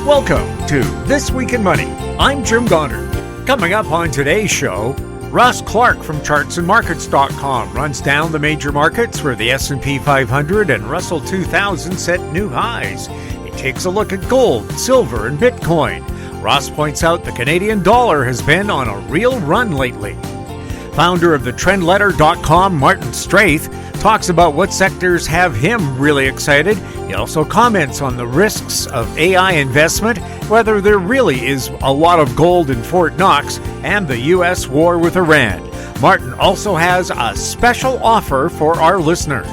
Welcome to This Week in Money. I'm Jim Goddard. Coming up on today's show, Ross Clark from chartsandmarkets.com runs down the major markets where the S&P 500 and Russell 2000 set new highs. He takes a look at gold, silver, and Bitcoin. Ross points out the Canadian dollar has been on a real run lately. Founder of the trendletter.com, Martin Straith, talks about what sectors have him really excited. He also comments on the risks of AI investment, whether there really is a lot of gold in Fort Knox, and the U.S. war with Iran. Martin also has a special offer for our listeners.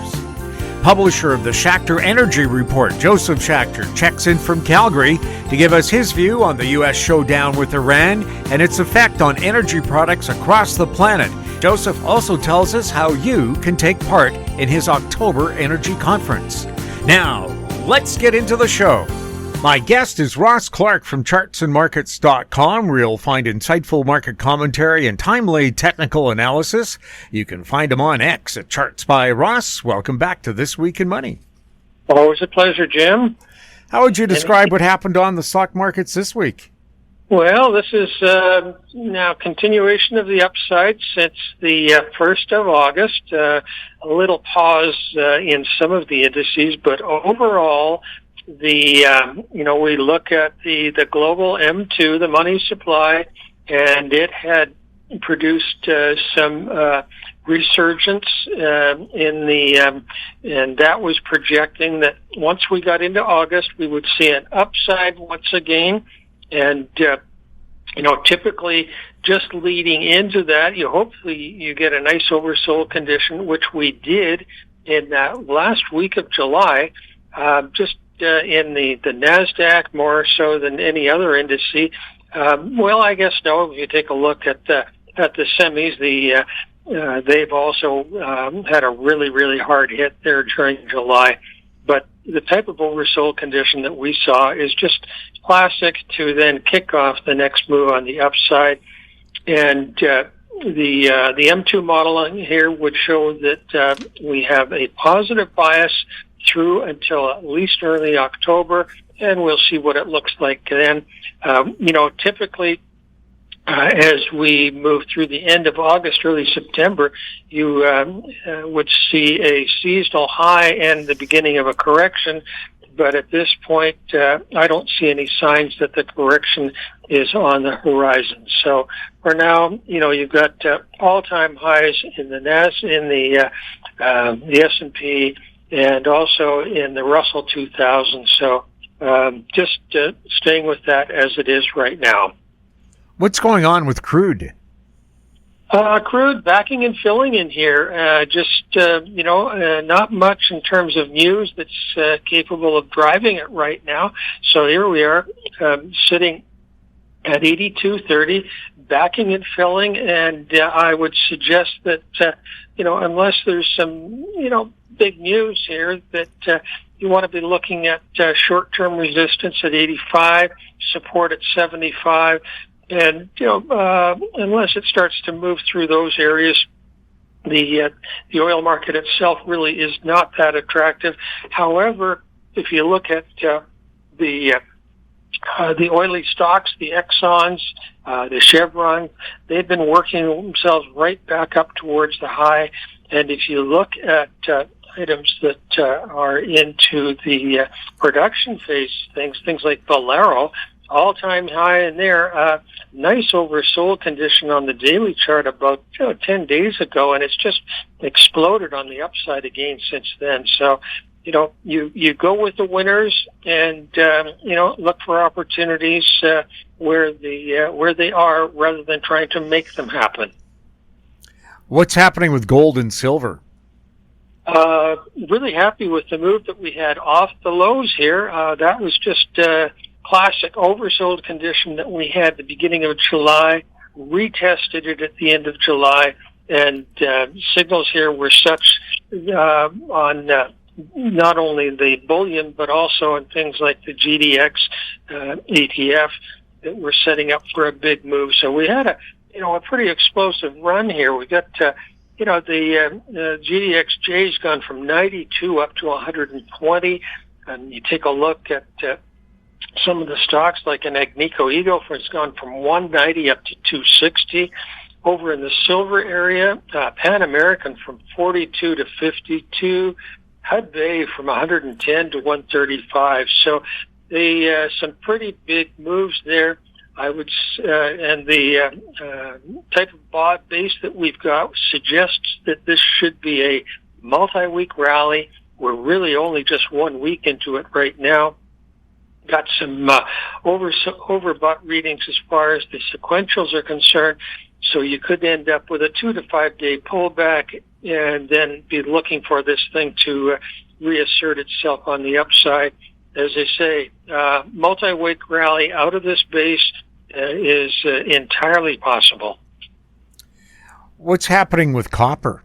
Publisher of the Schachter Energy Report, Josef Schachter, checks in from Calgary to give us his view on the U.S. showdown with Iran and its effect on energy products across the planet. Josef also tells us how you can take part in his October Energy Conference. Now, let's get into the show. My guest is Ross Clark from chartsandmarkets.com, where you'll find insightful market commentary and timely technical analysis. You can find him on X at Charts by Ross. Welcome back to This Week in Money. Always a pleasure, Jim. How would you describe what happened on the stock markets this week? Well, this is now continuation of the upside since the 1st of August. A little pause in some of the indices, but overall, we look at the global M2, the money supply, and it had produced some resurgence and that was projecting that once we got into August, we would see an upside once again. And, typically just leading into that, hopefully you get a nice oversold condition, which we did in that last week of July, in the NASDAQ more so than any other indice. I guess no, if you take a look at the semis, they've also had a really, really hard hit there during July. But the type of oversold condition that we saw is just classic to then kick off the next move on the upside. And the M2 model here would show that we have a positive bias through until at least early October, and we'll see what it looks like then. Typically, as we move through the end of August, early September, you would see a seasonal high and the beginning of a correction. But at this point, I don't see any signs that the correction is on the horizon. So for now, you've got all-time highs in the the S&P, and also in the Russell 2000. So just staying with that as it is right now. What's going on with crude? Crude backing and filling in here. Not much in terms of news that's capable of driving it right now. So here we are sitting at 82.30, backing and filling, and I would suggest that unless there's some big news here, that you want to be looking at short-term resistance at 85, support at 75. And, unless it starts to move through those areas, the oil market itself really is not that attractive. However, if you look at the oily stocks, the Exxons, the Chevron, they've been working themselves right back up towards the high. And if you look at items that are into the production phase, things like Valero, all-time high in there, nice oversold condition on the daily chart about 10 days ago, and it's just exploded on the upside again since then. So, you go with the winners and, look for opportunities where they are rather than trying to make them happen. What's happening with gold and silver? Really happy with the move that we had off the lows here. That was just classic oversold condition that we had at the beginning of July, retested it at the end of July, and signals here were such on not only the bullion but also on things like the GDX ETF that we're setting up for a big move. So we had a pretty explosive run here. We got the GDXJ's gone from 92 up to 120, and you take a look at Some of the stocks, like an Agnico Eagle, has gone from 190 up to 260. Over in the silver area, Pan American from 42 to 52. Hudbay from 110 to 135. So some pretty big moves there. And the type of broad base that we've got suggests that this should be a multi-week rally. We're really only just 1 week into it right now. Got some overbought readings as far as the sequentials are concerned. So you could end up with a 2 to 5 day pullback and then be looking for this thing to reassert itself on the upside. As I say, multi-week rally out of this base is entirely possible. What's happening with copper?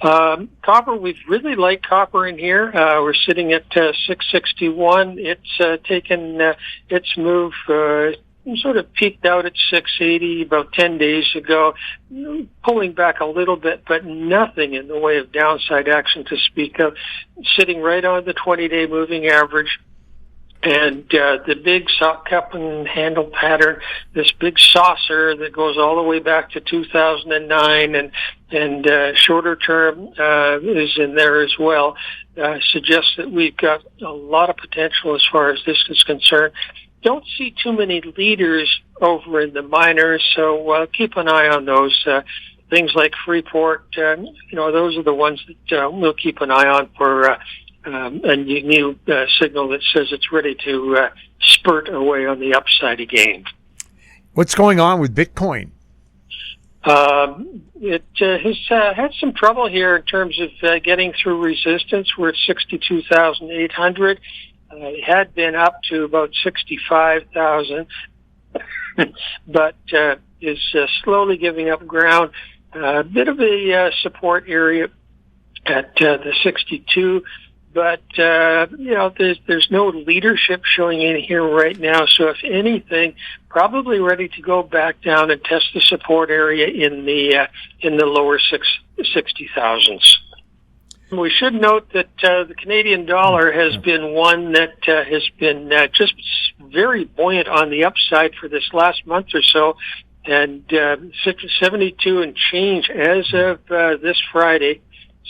Copper, we really like copper in here. We're sitting at 661. It's taken its move, sort of peaked out at 680 about 10 days ago, pulling back a little bit, but nothing in the way of downside action to speak of, sitting right on the 20-day moving average. And the big cup and handle pattern, this big saucer that goes all the way back to 2009 and shorter term is in there as well, suggests that we've got a lot of potential as far as this is concerned. Don't see too many leaders over in the miners, so keep an eye on those. Things like Freeport, those are the ones that we'll keep an eye on for a new signal that says it's ready to spurt away on the upside again. What's going on with Bitcoin? It has had some trouble here in terms of getting through resistance. We're at 62,800. It had been up to about 65,000, but is slowly giving up ground. A bit of a support area at the 62. But, there's no leadership showing in here right now. So if anything, probably ready to go back down and test the support area in the lower 60,000s. We should note that the Canadian dollar has been one that has been just very buoyant on the upside for this last month or so. And 72 and change as of this Friday.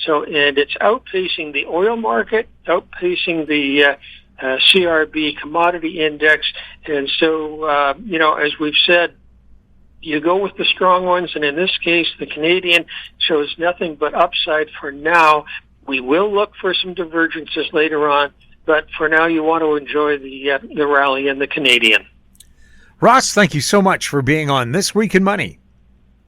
So, and it's outpacing the oil market, outpacing the CRB commodity index. And so, as we've said, you go with the strong ones. And in this case, the Canadian shows nothing but upside for now. We will look for some divergences later on, but for now, you want to enjoy the rally in the Canadian. Ross, thank you so much for being on This Week in Money.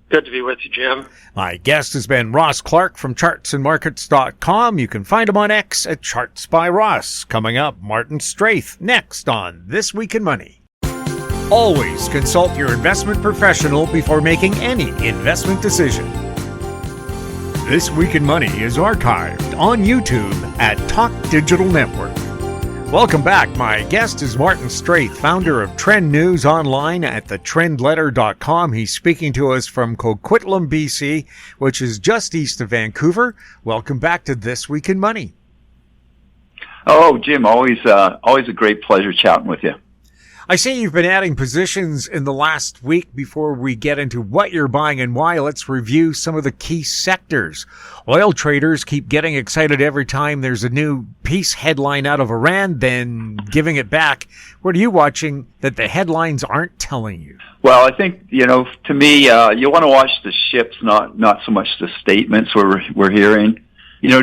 Good to be with you, Jim. My guest has been Ross Clark from chartsandmarkets.com. You can find him on X at Charts by Ross. Coming up, Martin Straith next on This Week in Money. Always consult your investment professional before making any investment decision. This Week in Money is archived on YouTube at Talk Digital Network. Welcome back. My guest is Martin Straith, founder of Trend News Online at thetrendletter.com. He's speaking to us from Coquitlam, BC, which is just east of Vancouver. Welcome back to This Week in Money. Oh, Jim, always a great pleasure chatting with you. I see you've been adding positions in the last week. Before we get into what you're buying and why, let's review some of the key sectors. Oil traders keep getting excited every time there's a new peace headline out of Iran, then giving it back. What are you watching that the headlines aren't telling you? Well, I think, to me, you want to watch the ships, not so much the statements we're hearing.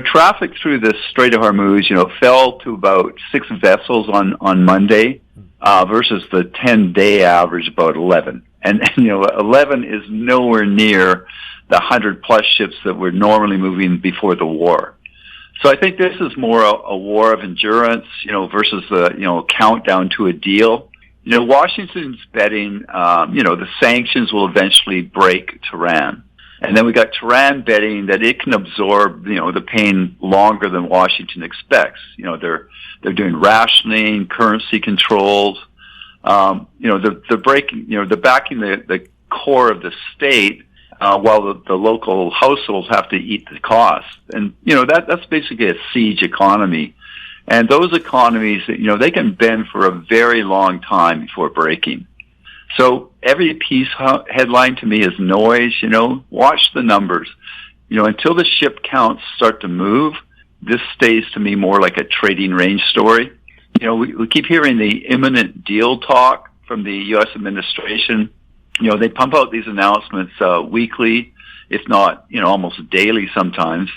Traffic through the Straith of Hormuz, fell to about 6 vessels on Monday. Versus the 10-day average, about 11. And 11 is nowhere near the 100-plus ships that were normally moving before the war. So I think this is more a war of endurance, versus the, countdown to a deal. Washington's betting, the sanctions will eventually break Tehran. And then we got Tehran betting that it can absorb, the pain longer than Washington expects. They're doing rationing, currency controls. They're breaking, they're backing the core of the state, while the local households have to eat the cost. And, that's basically a siege economy. And those economies, they can bend for a very long time before breaking. So every peace headline to me is noise. Watch the numbers. Until the ship counts start to move, this stays to me more like a trading range story. We keep hearing the imminent deal talk from the U.S. administration. They pump out these announcements weekly, if not, almost daily sometimes,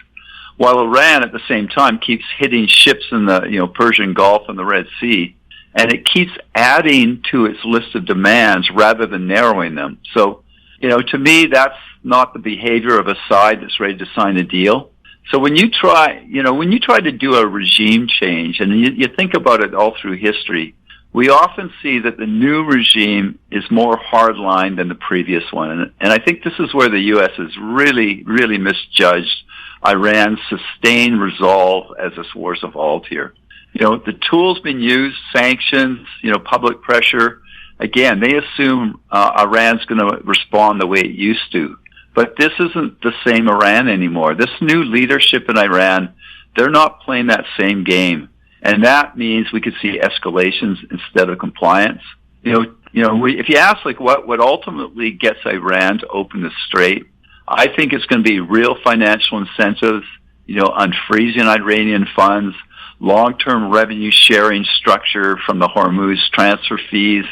while Iran at the same time keeps hitting ships in the, Persian Gulf and the Red Sea, and it keeps adding to its list of demands rather than narrowing them. So, to me, that's not the behavior of a side that's ready to sign a deal. So when you try to do a regime change, and you think about it all through history, we often see that the new regime is more hardline than the previous one. And I think this is where the U.S. has really, really misjudged Iran's sustained resolve as this war's evolved here. The tools being used, sanctions, public pressure, again, they assume Iran's going to respond the way it used to. But this isn't the same Iran anymore. This new leadership in Iran, they're not playing that same game. And that means we could see escalations instead of compliance. If you ask what ultimately gets Iran to open the Straith, I think it's going to be real financial incentives, unfreezing Iranian funds, long-term revenue sharing structure from the Hormuz transfer fees,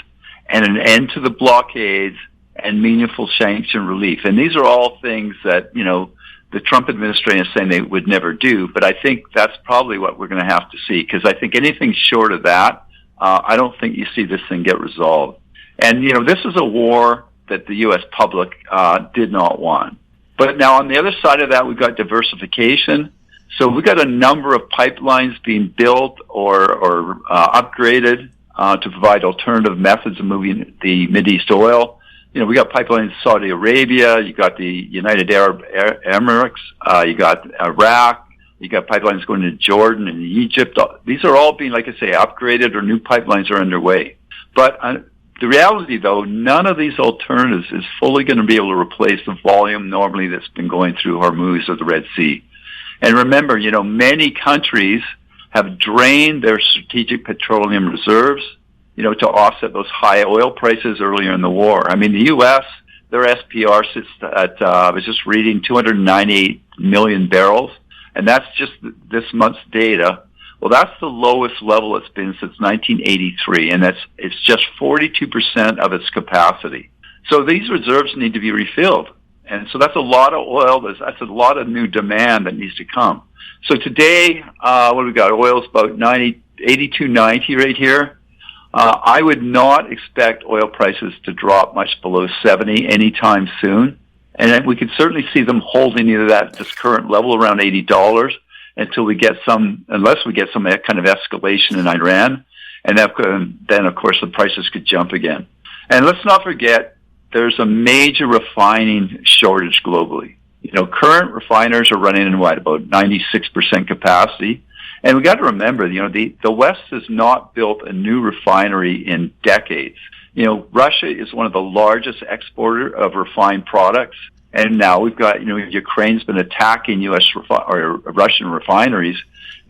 and an end to the blockades and meaningful sanction relief. And these are all things that, the Trump administration is saying they would never do, but I think that's probably what we're going to have to see, because I think anything short of that, I don't think you see this thing get resolved. And, this is a war that the U.S. public did not want. But now on the other side of that, we've got diversification. So we've got a number of pipelines being built or upgraded to provide alternative methods of moving the Mideast oil. We got pipelines in Saudi Arabia, you got the United Arab Emirates, you got Iraq, you got pipelines going to Jordan and Egypt. These are all being, like I say, upgraded, or new pipelines are underway. But the reality, though, none of these alternatives is fully going to be able to replace the volume normally that's been going through Hormuz or the Red Sea. And remember, many countries have drained their strategic petroleum reserves, to offset those high oil prices earlier in the war. I mean, the U.S., their SPR sits at, I was just reading, 298 million barrels, and that's just this month's data. Well, that's the lowest level it's been since 1983, and it's just 42% of its capacity. So these reserves need to be refilled. And so that's a lot of oil. That's a lot of new demand that needs to come. So today, what do we got? Oil's about 82.90 right here. I would not expect oil prices to drop much below 70 anytime soon. And then we could certainly see them holding either this current level around $80 unless we get some kind of escalation in Iran. And then, of course, the prices could jump again. And let's not forget, there's a major refining shortage globally. Current refiners are running in about 96% capacity. And we got to remember, the West has not built a new refinery in decades. Russia is one of the largest exporter of refined products. And now we've got, Ukraine's been attacking Russian refineries.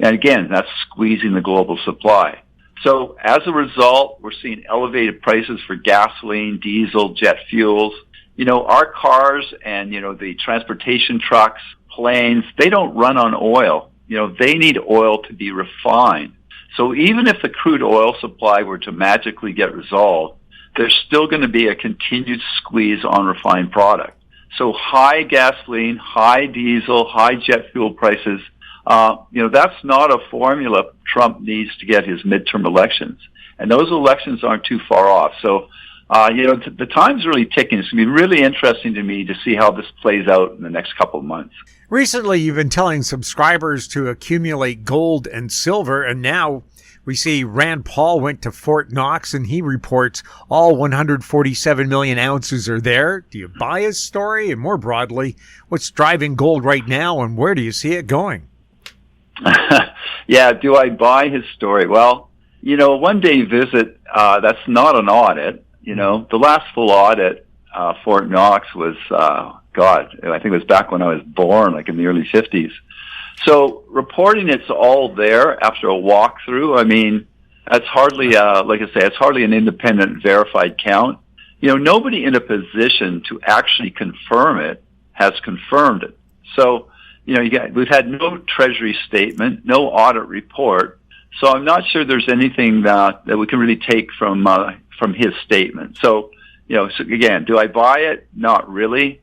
And again, that's squeezing the global supply. So as a result, we're seeing elevated prices for gasoline, diesel, jet fuels. Our cars and, the transportation trucks, planes, they don't run on oil. They need oil to be refined. So even if the crude oil supply were to magically get resolved, there's still going to be a continued squeeze on refined product. So high gasoline, high diesel, high jet fuel prices, that's not a formula Trump needs to get his midterm elections. And those elections aren't too far off. So, the time's really ticking. It's going to be really interesting to me to see how this plays out in the next couple of months. Recently, you've been telling subscribers to accumulate gold and silver, and now we see Rand Paul went to Fort Knox, and he reports all 147 million ounces are there. Do you buy his story? And more broadly, what's driving gold right now, and where do you see it going? Yeah, do I buy his story? Well, one day visit, that's not an audit. The last full audit, Fort Knox was, I think it was back when I was born, like in the early 50s. So reporting it's all there after a walkthrough, I mean, that's hardly, like I say, it's hardly an independent verified count. Nobody in a position to actually confirm it has confirmed it. So, we've had no treasury statement, no audit report. So I'm not sure there's anything that we can really take from his statement. So, so again, do I buy it? Not really.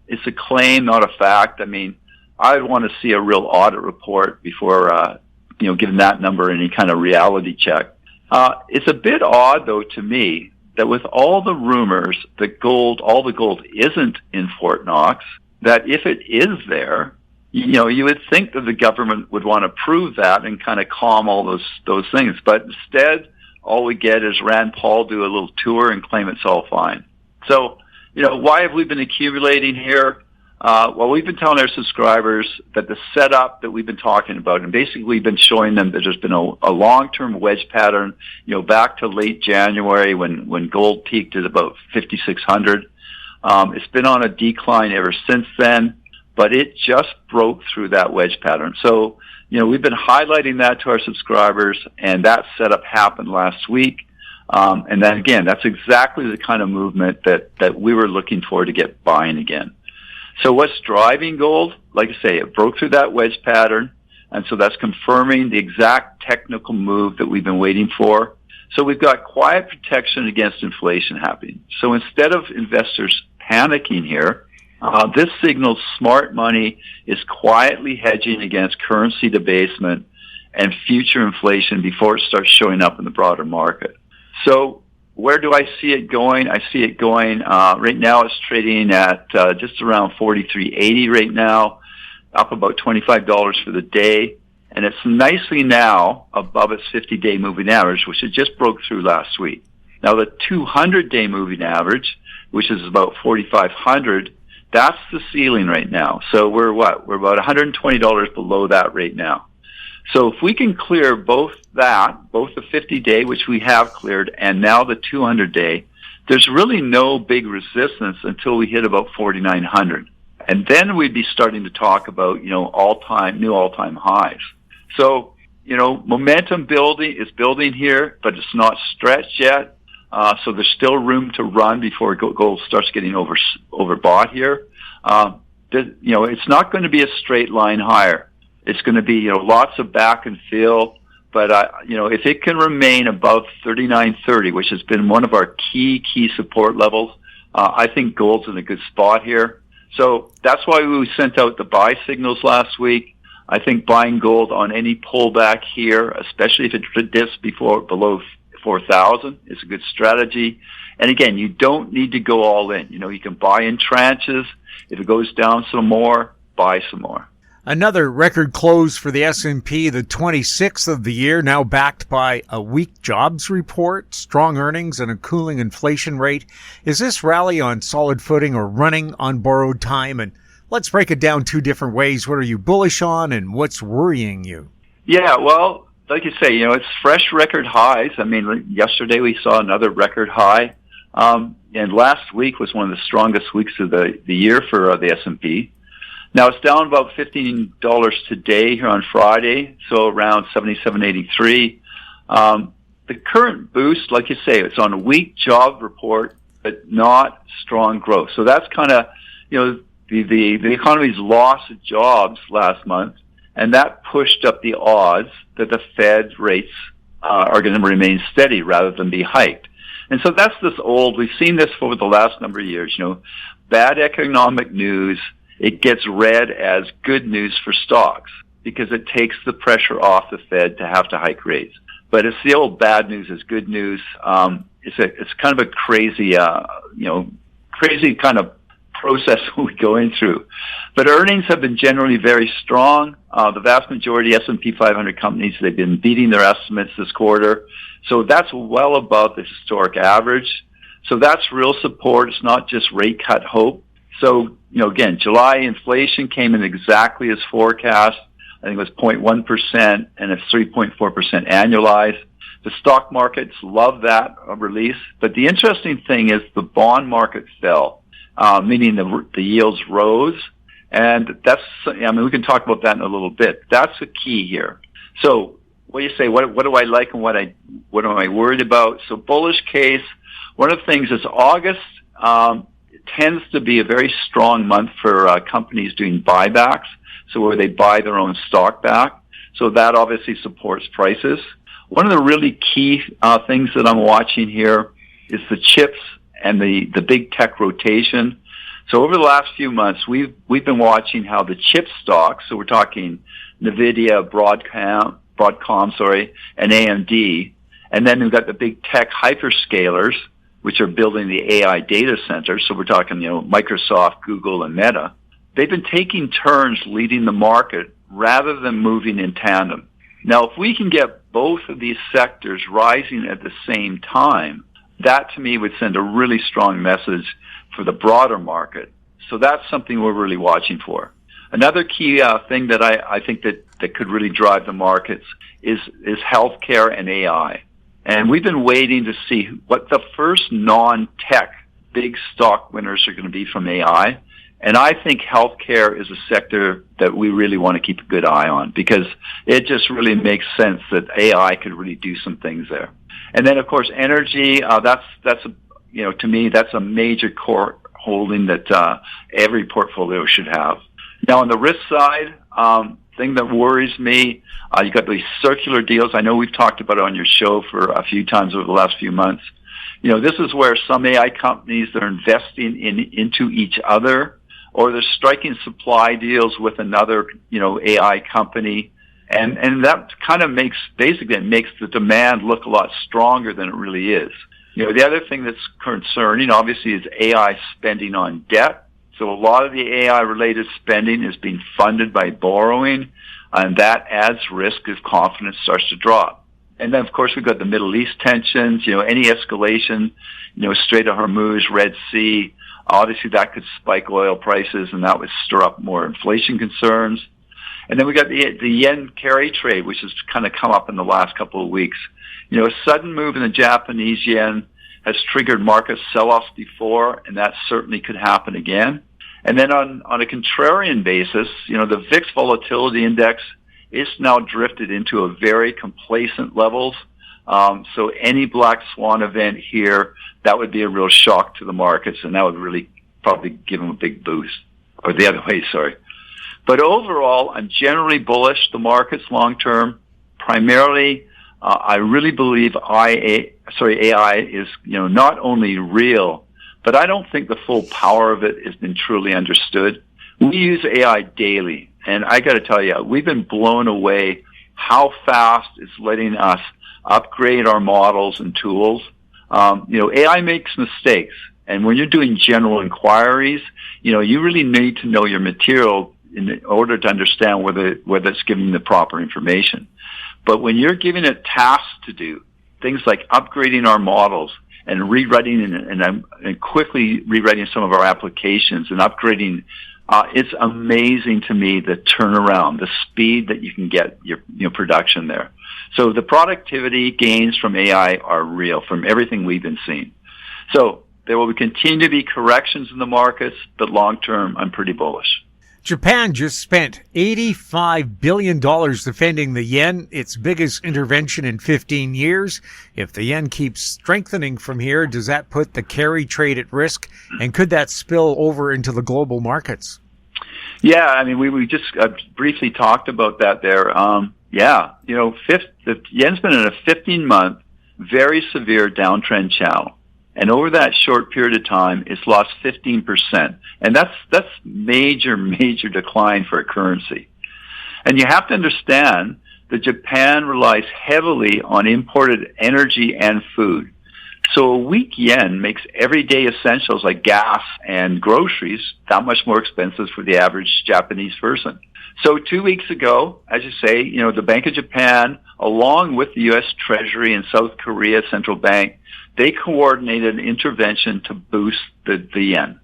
It's a claim, not a fact. I mean, I'd want to see a real audit report before, giving that number any kind of reality check. It's a bit odd, though, to me, that with all the rumors that all the gold isn't in Fort Knox, that if it is there, you would think that the government would want to prove that and kind of calm all those things. But instead, all we get is Rand Paul do a little tour and claim it's all fine. So, why have we been accumulating here? Well, we've been telling our subscribers that the setup that we've been talking about, and basically we've been showing them that there's been a long-term wedge pattern, back to late January when gold peaked at about 5,600. It's been on a decline ever since then, but it just broke through that wedge pattern. So, we've been highlighting that to our subscribers, and that setup happened last week. And then again, that's exactly the kind of movement that we were looking for to get buying again. So what's driving gold? Like I say, it broke through that wedge pattern, and so that's confirming the exact technical move that we've been waiting for. So we've got quiet protection against inflation happening. So instead of investors panicking here, this signals smart money is quietly hedging against currency debasement and future inflation before it starts showing up in the broader market. So where do I see it going? I see it going, right now it's trading at just around 43.80 right now, up about $25 for the day. And it's nicely now above its 50-day moving average, which it just broke through last week. Now the 200-day moving average, which is about 4,500, that's the ceiling right now. So we're what? We're about $120 below that right now. So if we can clear both the 50-day, which we have cleared, and now the 200-day, there's really no big resistance until we hit about 4,900. And then we'd be starting to talk about, new all-time highs. So, momentum is building here, but it's not stretched yet. So there's still room to run before gold starts getting overbought here. It's not going to be a straight line higher. It's going to be, lots of back and fill. But, if it can remain above 39.30, which has been one of our key support levels, I think gold's in a good spot here. So that's why we sent out the buy signals last week. I think buying gold on any pullback here, especially if it dips below 4,000, is a good strategy. And again, you don't need to go all in. You can buy in tranches. If it goes down some more, buy some more. Another record close for the S&P, the 26th of the year, now backed by a weak jobs report, strong earnings, and a cooling inflation rate. Is this rally on solid footing or running on borrowed time? And let's break it down two different ways. What are you bullish on and what's worrying you? Yeah, well, like you say, it's fresh record highs. I mean, yesterday we saw another record high. And last week was one of the strongest weeks of the year for the S&P. Now it's down about $15 today here on Friday, so around 77.83. The current boost, like you say, it's on a weak job report, but not strong growth. So that's kind of, the economy's lost jobs last month, and that pushed up the odds that the Fed rates are going to remain steady rather than be hiked. And so that's we've seen this for the last number of years, bad economic news, it gets read as good news for stocks because it takes the pressure off the Fed to have to hike rates. But it's the old bad news is good news. It's kind of a crazy kind of process we're going through. But earnings have been generally very strong. The vast majority of S&P 500 companies, they've been beating their estimates this quarter. So that's well above the historic average. So that's real support. It's not just rate cut hope. So, again, July inflation came in exactly as forecast. I think it was 0.1%, and it's 3.4% annualized. The stock markets love that release. But the interesting thing is the bond market fell, meaning the yields rose. And we can talk about that in a little bit. That's the key here. So what do you say? What do I like and what am I worried about? So bullish case, one of the things is August tends to be a very strong month for companies doing buybacks, so where they buy their own stock back. So that obviously supports prices. One of the really key things that I'm watching here is the chips and the big tech rotation. So over the last few months, we've been watching how the chip stocks, so we're talking NVIDIA, Broadcom, and AMD, and then we've got the big tech hyperscalers, which are building the AI data centers. So we're talking, Microsoft, Google, and Meta. They've been taking turns leading the market rather than moving in tandem. Now, if we can get both of these sectors rising at the same time, that to me would send a really strong message for the broader market. So that's something we're really watching for. Another key thing that I think that could really drive the markets is healthcare and AI. And we've been waiting to see what the first non-tech big stock winners are going to be from AI. And I think healthcare is a sector that we really want to keep a good eye on because it just really makes sense that AI could really do some things there. And then, of course, energy, to me, that's a major core holding that every portfolio should have. Now, on the risk side, thing that worries me, you got these circular deals. I know we've talked about it on your show for a few times over the last few months. This is where some AI companies, they're investing into each other, or they're striking supply deals with another, AI company. And that kind of makes the demand look a lot stronger than it really is. The other thing that's concerning, obviously, is AI spending on debt. So a lot of the AI-related spending is being funded by borrowing, and that adds risk if confidence starts to drop. And then, of course, we've got the Middle East tensions, any escalation, Straith of Hormuz, Red Sea, obviously that could spike oil prices, and that would stir up more inflation concerns. And then we got the yen carry trade, which has kind of come up in the last couple of weeks. A sudden move in the Japanese yen has triggered market sell-offs before, and that certainly could happen again. And then on a contrarian basis, the VIX volatility index is now drifted into a very complacent levels. So any black swan event here, that would be a real shock to the markets, and that would really probably give them a big boost. Or the other way, sorry. But overall, I'm generally bullish the markets long term. Primarily, I really believe AI is, not only real, but I don't think the full power of it has been truly understood. We use AI daily, and I got to tell you, we've been blown away how fast it's letting us upgrade our models and tools. AI makes mistakes, and when you're doing general inquiries, you really need to know your material in order to understand whether it's giving the proper information. But when you're giving it tasks to do, things like upgrading our models and rewriting and quickly rewriting some of our applications and upgrading, it's amazing to me the turnaround, the speed that you can get your production there. So the productivity gains from AI are real from everything we've been seeing. So there will continue to be corrections in the markets, but long term, I'm pretty bullish. Japan just spent $85 billion defending the yen, its biggest intervention in 15 years. If the yen keeps strengthening from here, does that put the carry trade at risk? And could that spill over into the global markets? Yeah, we just briefly talked about that there. The yen's been in a 15-month, very severe downtrend channel. And over that short period of time, it's lost 15%. And that's major decline for a currency. And you have to understand that Japan relies heavily on imported energy and food. So a weak yen makes everyday essentials like gas and groceries that much more expensive for the average Japanese person. So 2 weeks ago, as you say, the Bank of Japan, along with the U.S. Treasury and South Korea Central Bank, they coordinated an intervention to boost the yen.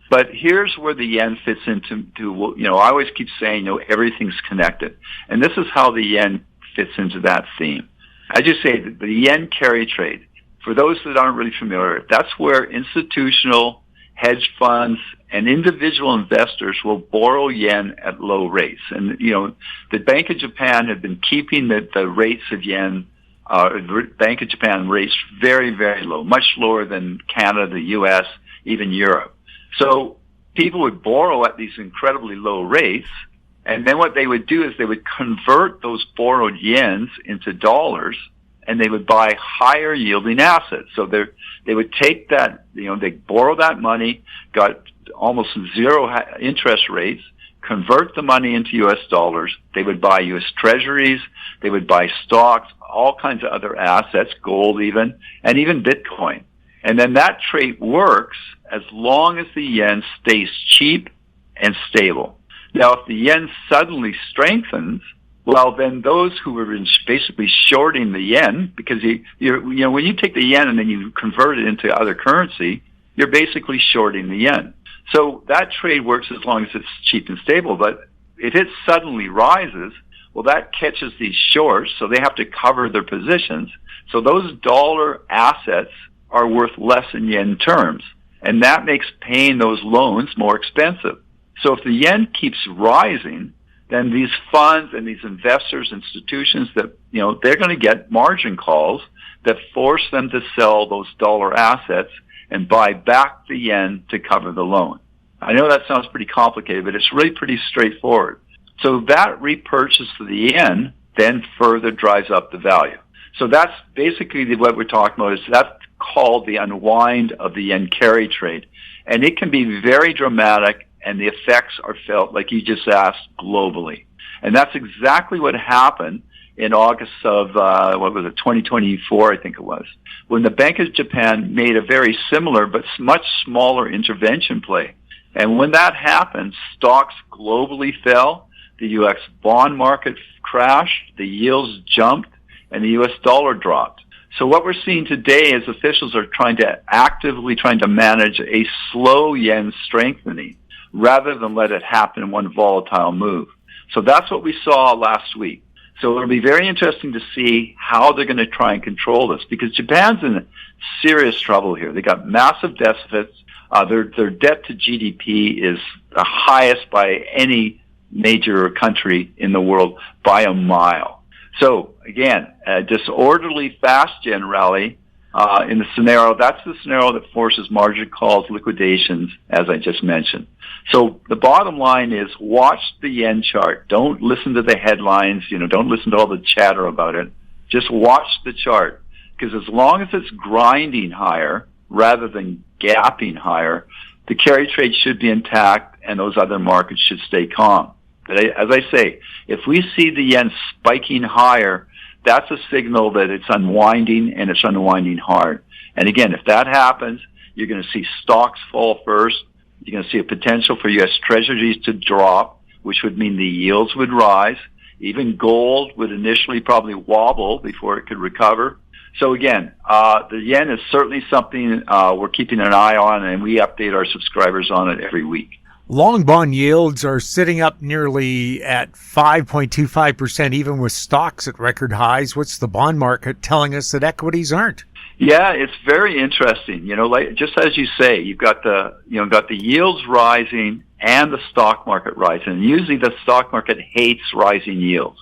But here's where the yen fits into, I always keep saying, everything's connected. And this is how the yen fits into that theme. As you say, the yen carry trade, for those that aren't really familiar, that's where institutional hedge funds, and individual investors will borrow yen at low rates. And, the Bank of Japan had been keeping the rates of yen, the Bank of Japan rates very, very low, much lower than Canada, the U.S., even Europe. So people would borrow at these incredibly low rates, and then what they would do is they would convert those borrowed yens into dollars, and they would buy higher yielding assets. So they would take that, they borrow that money, got almost zero interest rates, convert the money into U.S. dollars. They would buy U.S. treasuries. They would buy stocks, all kinds of other assets, gold even, and even Bitcoin. And then that trade works as long as the yen stays cheap and stable. Now, if the yen suddenly strengthens, well, then those who were basically shorting the yen, because when you take the yen and then you convert it into other currency, you're basically shorting the yen. So that trade works as long as it's cheap and stable. But if it suddenly rises, well, that catches these shorts, so they have to cover their positions. So those dollar assets are worth less in yen terms, and that makes paying those loans more expensive. So if the yen keeps rising, then these funds and these investors, institutions, that they're going to get margin calls that force them to sell those dollar assets and buy back the yen to cover the loan. I know that sounds pretty complicated, but it's really pretty straightforward. So that repurchase of the yen then further drives up the value. So that's basically what we're talking about. That's called the unwind of the yen carry trade. And it can be very dramatic, and the effects are felt, like you just asked, globally. And that's exactly what happened in August of, 2024, I think it was, when the Bank of Japan made a very similar but much smaller intervention play. And when that happened, stocks globally fell, the U.S. bond market crashed, the yields jumped, and the U.S. dollar dropped. So what we're seeing today is officials are actively trying to manage a slow yen strengthening rather than let it happen in one volatile move. So that's what we saw last week. So it'll be very interesting to see how they're going to try and control this, because Japan's in serious trouble here. They got massive deficits. Their debt to GDP is the highest by any major country in the world by a mile. So again, a disorderly fast yen rally in the scenario, that's the scenario that forces margin calls, liquidations, as I just mentioned. So the bottom line is watch the yen chart. Don't listen to the headlines. Don't listen to all the chatter about it. Just watch the chart, because as long as it's grinding higher rather than gapping higher, the carry trade should be intact and those other markets should stay calm. But as I say, if we see the yen spiking higher, that's a signal that it's unwinding, and it's unwinding hard. And again, if that happens, you're going to see stocks fall first. You're going to see a potential for U.S. treasuries to drop, which would mean the yields would rise. Even gold would initially probably wobble before it could recover. So again, the yen is certainly something we're keeping an eye on, and we update our subscribers on it every week. Long bond yields are sitting up nearly at 5.25%, even with stocks at record highs. What's the bond market telling us that equities aren't? Yeah, it's very interesting. Just as you say, you've got the yields rising and the stock market rising. And usually the stock market hates rising yields.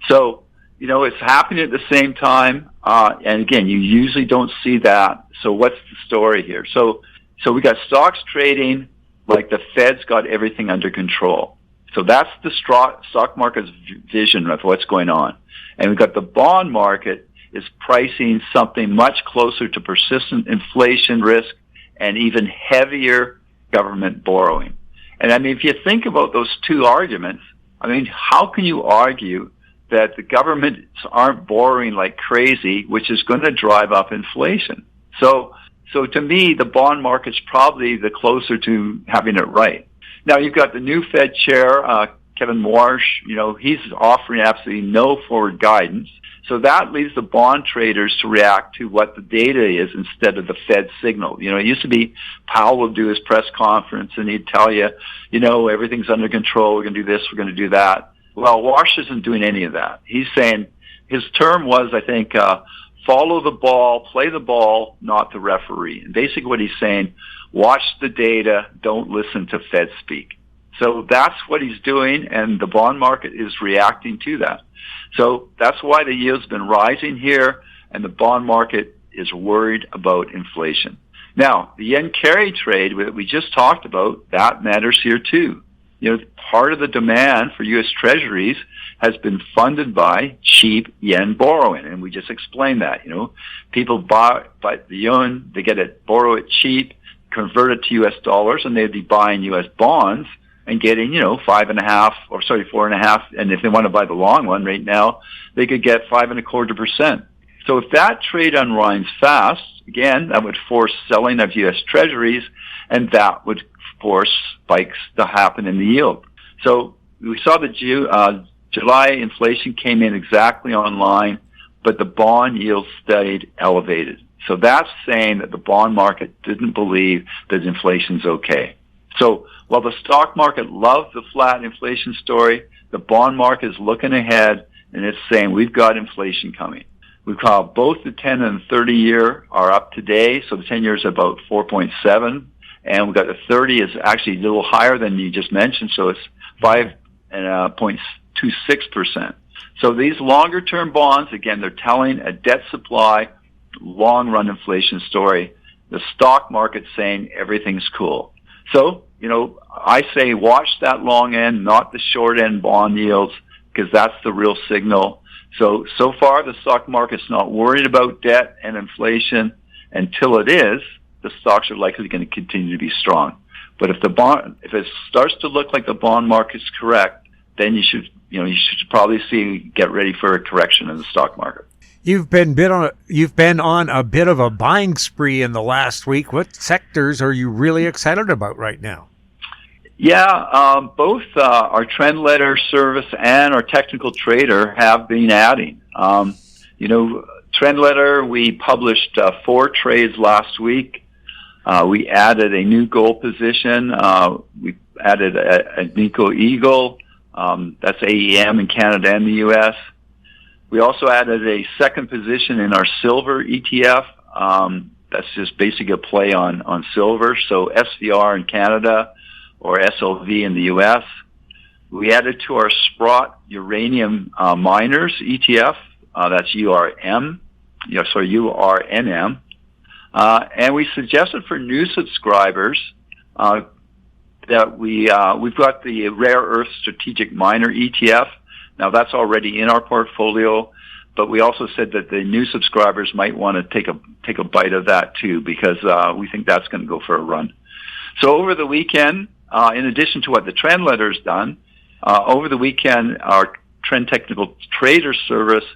So, it's happening at the same time. And again, you usually don't see that. So what's the story here? So we got stocks trading like the Fed's got everything under control. So that's the stock market's vision of what's going on. And we've got the bond market is pricing something much closer to persistent inflation risk and even heavier government borrowing. And if you think about those two arguments, how can you argue that the governments aren't borrowing like crazy, which is going to drive up inflation? So to me, the bond market's probably the closer to having it right. Now, you've got the new Fed chair, Kevin Warsh. He's offering absolutely no forward guidance. So that leaves the bond traders to react to what the data is instead of the Fed signal. It used to be Powell would do his press conference and he'd tell you, everything's under control. We're going to do this. We're going to do that. Well, Warsh isn't doing any of that. He's saying his term was, I think, follow the ball, play the ball, not the referee. And basically what he's saying, watch the data, don't listen to Fed speak. So that's what he's doing, and the bond market is reacting to that. So that's why the yield's been rising here, and the bond market is worried about inflation. Now, the yen carry trade that we just talked about, that matters here too. Part of the demand for U.S. Treasuries has been funded by cheap yen borrowing, and we just explained that. People buy the yen, they borrow it cheap, convert it to U.S. dollars, and they'd be buying U.S. bonds and getting, 4.5%. And if they want to buy the long one right now, they could get 5.25%. So if that trade unwinds fast, again, that would force selling of U.S. Treasuries, and that would force spikes to happen in the yield. So we saw the July inflation came in exactly on line, but the bond yield stayed elevated. So that's saying that the bond market didn't believe that inflation's okay. So while the stock market loved the flat inflation story, the bond market is looking ahead, and it's saying we've got inflation coming. We've got both the 10 and the 30 year are up today. So the 10 year is about 4.7, and we've got the 30 is actually a little higher than you just mentioned. So it's 5.26%. So these longer term bonds, again, they're telling a debt supply, long run inflation story. The stock market's saying everything's cool. So, I say watch that long end, not the short end bond yields, because that's the real signal. So far the stock market's not worried about debt and inflation. Until it is, the stocks are likely going to continue to be strong. But if it starts to look like the bond market's correct, then you should probably get ready for a correction in the stock market. You've been on a bit of a buying spree in the last week. What sectors are you really excited about right now? Yeah, both our trend letter service and our technical trader have been adding. Trend letter, we published 4 trades last week. We added a new gold position. We added a Nico Eagle. That's AEM in Canada and the U.S. We also added a second position in our silver ETF. That's just basically a play on silver. So SVR in Canada or SLV in the U.S. We added to our Sprott uranium miners ETF. That's URNM. And we suggested for new subscribers that we've got the rare earth strategic miner ETF. Now that's already in our portfolio, but we also said that the new subscribers might want to take a bite of that too, because we think that's going to go for a run. So over the weekend, in addition to what the trend letter's done, over the weekend our trend technical trader service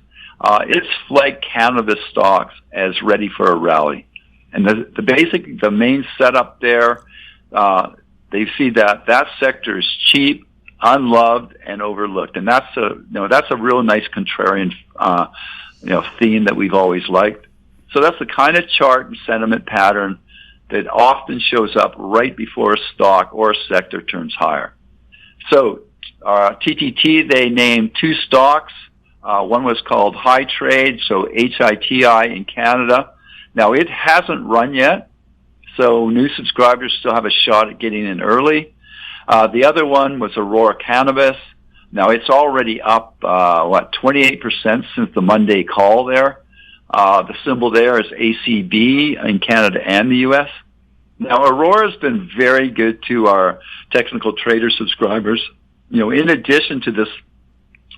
it's flagged cannabis stocks as ready for a rally. And the main setup there, they see that sector is cheap, unloved, and overlooked. And that's a real nice contrarian, theme that we've always liked. So that's the kind of chart and sentiment pattern that often shows up right before a stock or a sector turns higher. So, TTT, they named 2 stocks. One was called High Trade, so HITI in Canada. Now, it hasn't run yet, so new subscribers still have a shot at getting in early. The other one was Aurora Cannabis. Now, it's already up, 28% since the Monday call there. The symbol there is ACB in Canada and the U.S. Now, Aurora's been very good to our technical trader subscribers. In addition to this,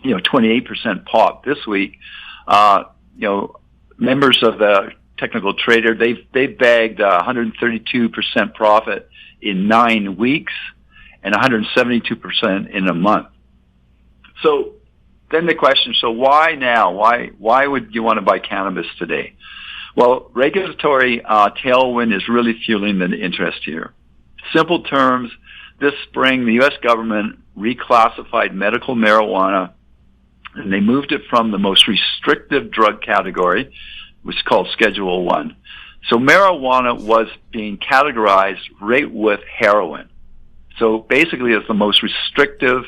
28% pop this week, members of the technical trader, they've bagged 132% profit in 9 weeks and 172% in a month. So then the question, so why now? Why would you want to buy cannabis today? Well, regulatory tailwind is really fueling the interest here. Simple terms, this spring the U.S. government reclassified medical marijuana, and they moved it from the most restrictive drug category, which is called Schedule 1. So marijuana was being categorized right with heroin. So basically it's the most restrictive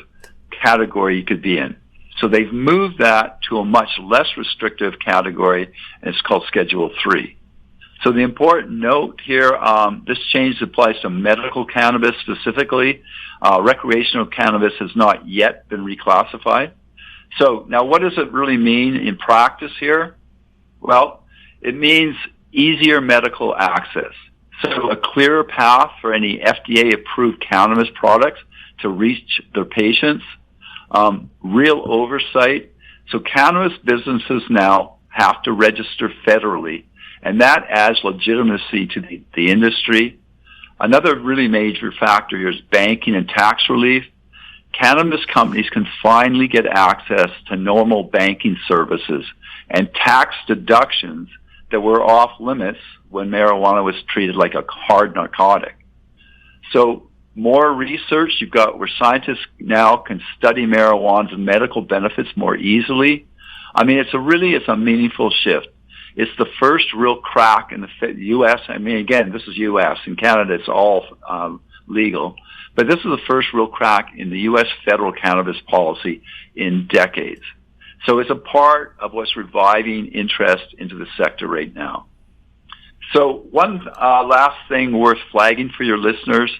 category you could be in. So they've moved that to a much less restrictive category, and it's called Schedule 3. So the important note here, this change applies to medical cannabis specifically. Recreational cannabis has not yet been reclassified. So now what does it really mean in practice here? Well, it means easier medical access. So a clearer path for any FDA-approved cannabis products to reach their patients. Real oversight. So cannabis businesses now have to register federally, and that adds legitimacy to the industry. Another really major factor here is banking and tax relief. Cannabis companies can finally get access to normal banking services and tax deductions that were off limits when marijuana was treated like a hard narcotic. So more research you've got where scientists now can study marijuana's medical benefits more easily. I mean, it's a meaningful shift. It's the first real crack in the U.S. I mean, again, this is U.S. In Canada, it's all legal. But this is the first real crack in the U.S. federal cannabis policy in decades. So it's a part of what's reviving interest into the sector right now. So one last thing worth flagging for your listeners,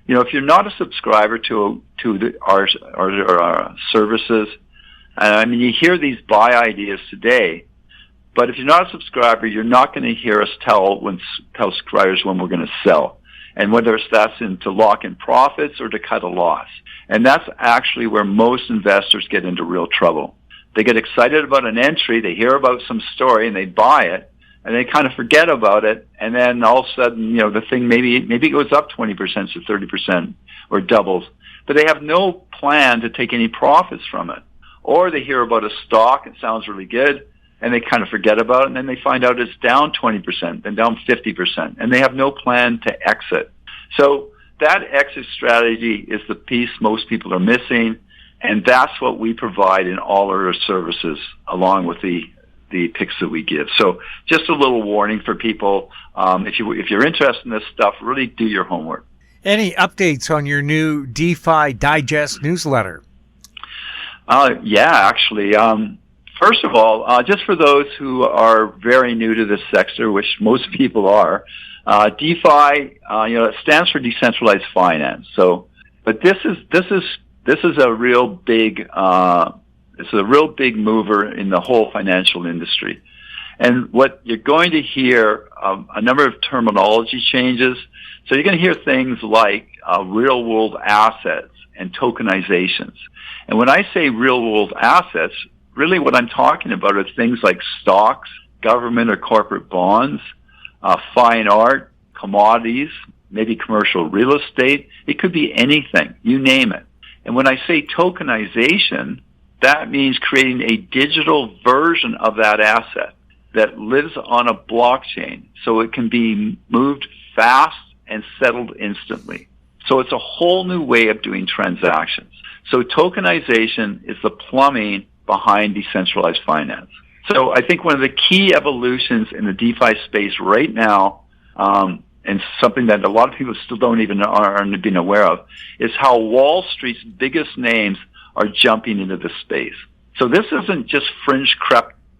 you know, if you're not a subscriber to our services, I mean, you hear these buy ideas today, but if you're not a subscriber, you're not going to hear us tell subscribers when we're going to sell, and whether that's to lock in profits or to cut a loss. And that's actually where most investors get into real trouble. They get excited about an entry, they hear about some story, and they buy it, and they kind of forget about it, and then all of a sudden, you know, the thing maybe it goes up 20% to 30% or doubles, but they have no plan to take any profits from it. Or they hear about a stock, it sounds really good, and they kind of forget about it, and then they find out it's down 20%, then down 50%, and they have no plan to exit. So that exit strategy is the piece most people are missing, and that's what we provide in all our services, along with the picks that we give. So just a little warning for people, if you're interested in this stuff, really do your homework. Any updates on your new DeFi Digest newsletter? Yeah, actually. First of all, just for those who are very new to this sector, which most people are, DeFi, it stands for decentralized finance. So, but this is a real big, it's a real big mover in the whole financial industry. And what you're going to hear, a number of terminology changes. So you're going to hear things like real world assets and tokenizations. And when I say real world assets, really what I'm talking about are things like stocks, government or corporate bonds, fine art, commodities, maybe commercial real estate. It could be anything, you name it. And when I say tokenization, that means creating a digital version of that asset that lives on a blockchain so it can be moved fast and settled instantly. So it's a whole new way of doing transactions. So tokenization is the plumbing behind decentralized finance. So I think one of the key evolutions in the DeFi space right now, and something that a lot of people still aren't being aware of, is how Wall Street's biggest names are jumping into the space. So this isn't just fringe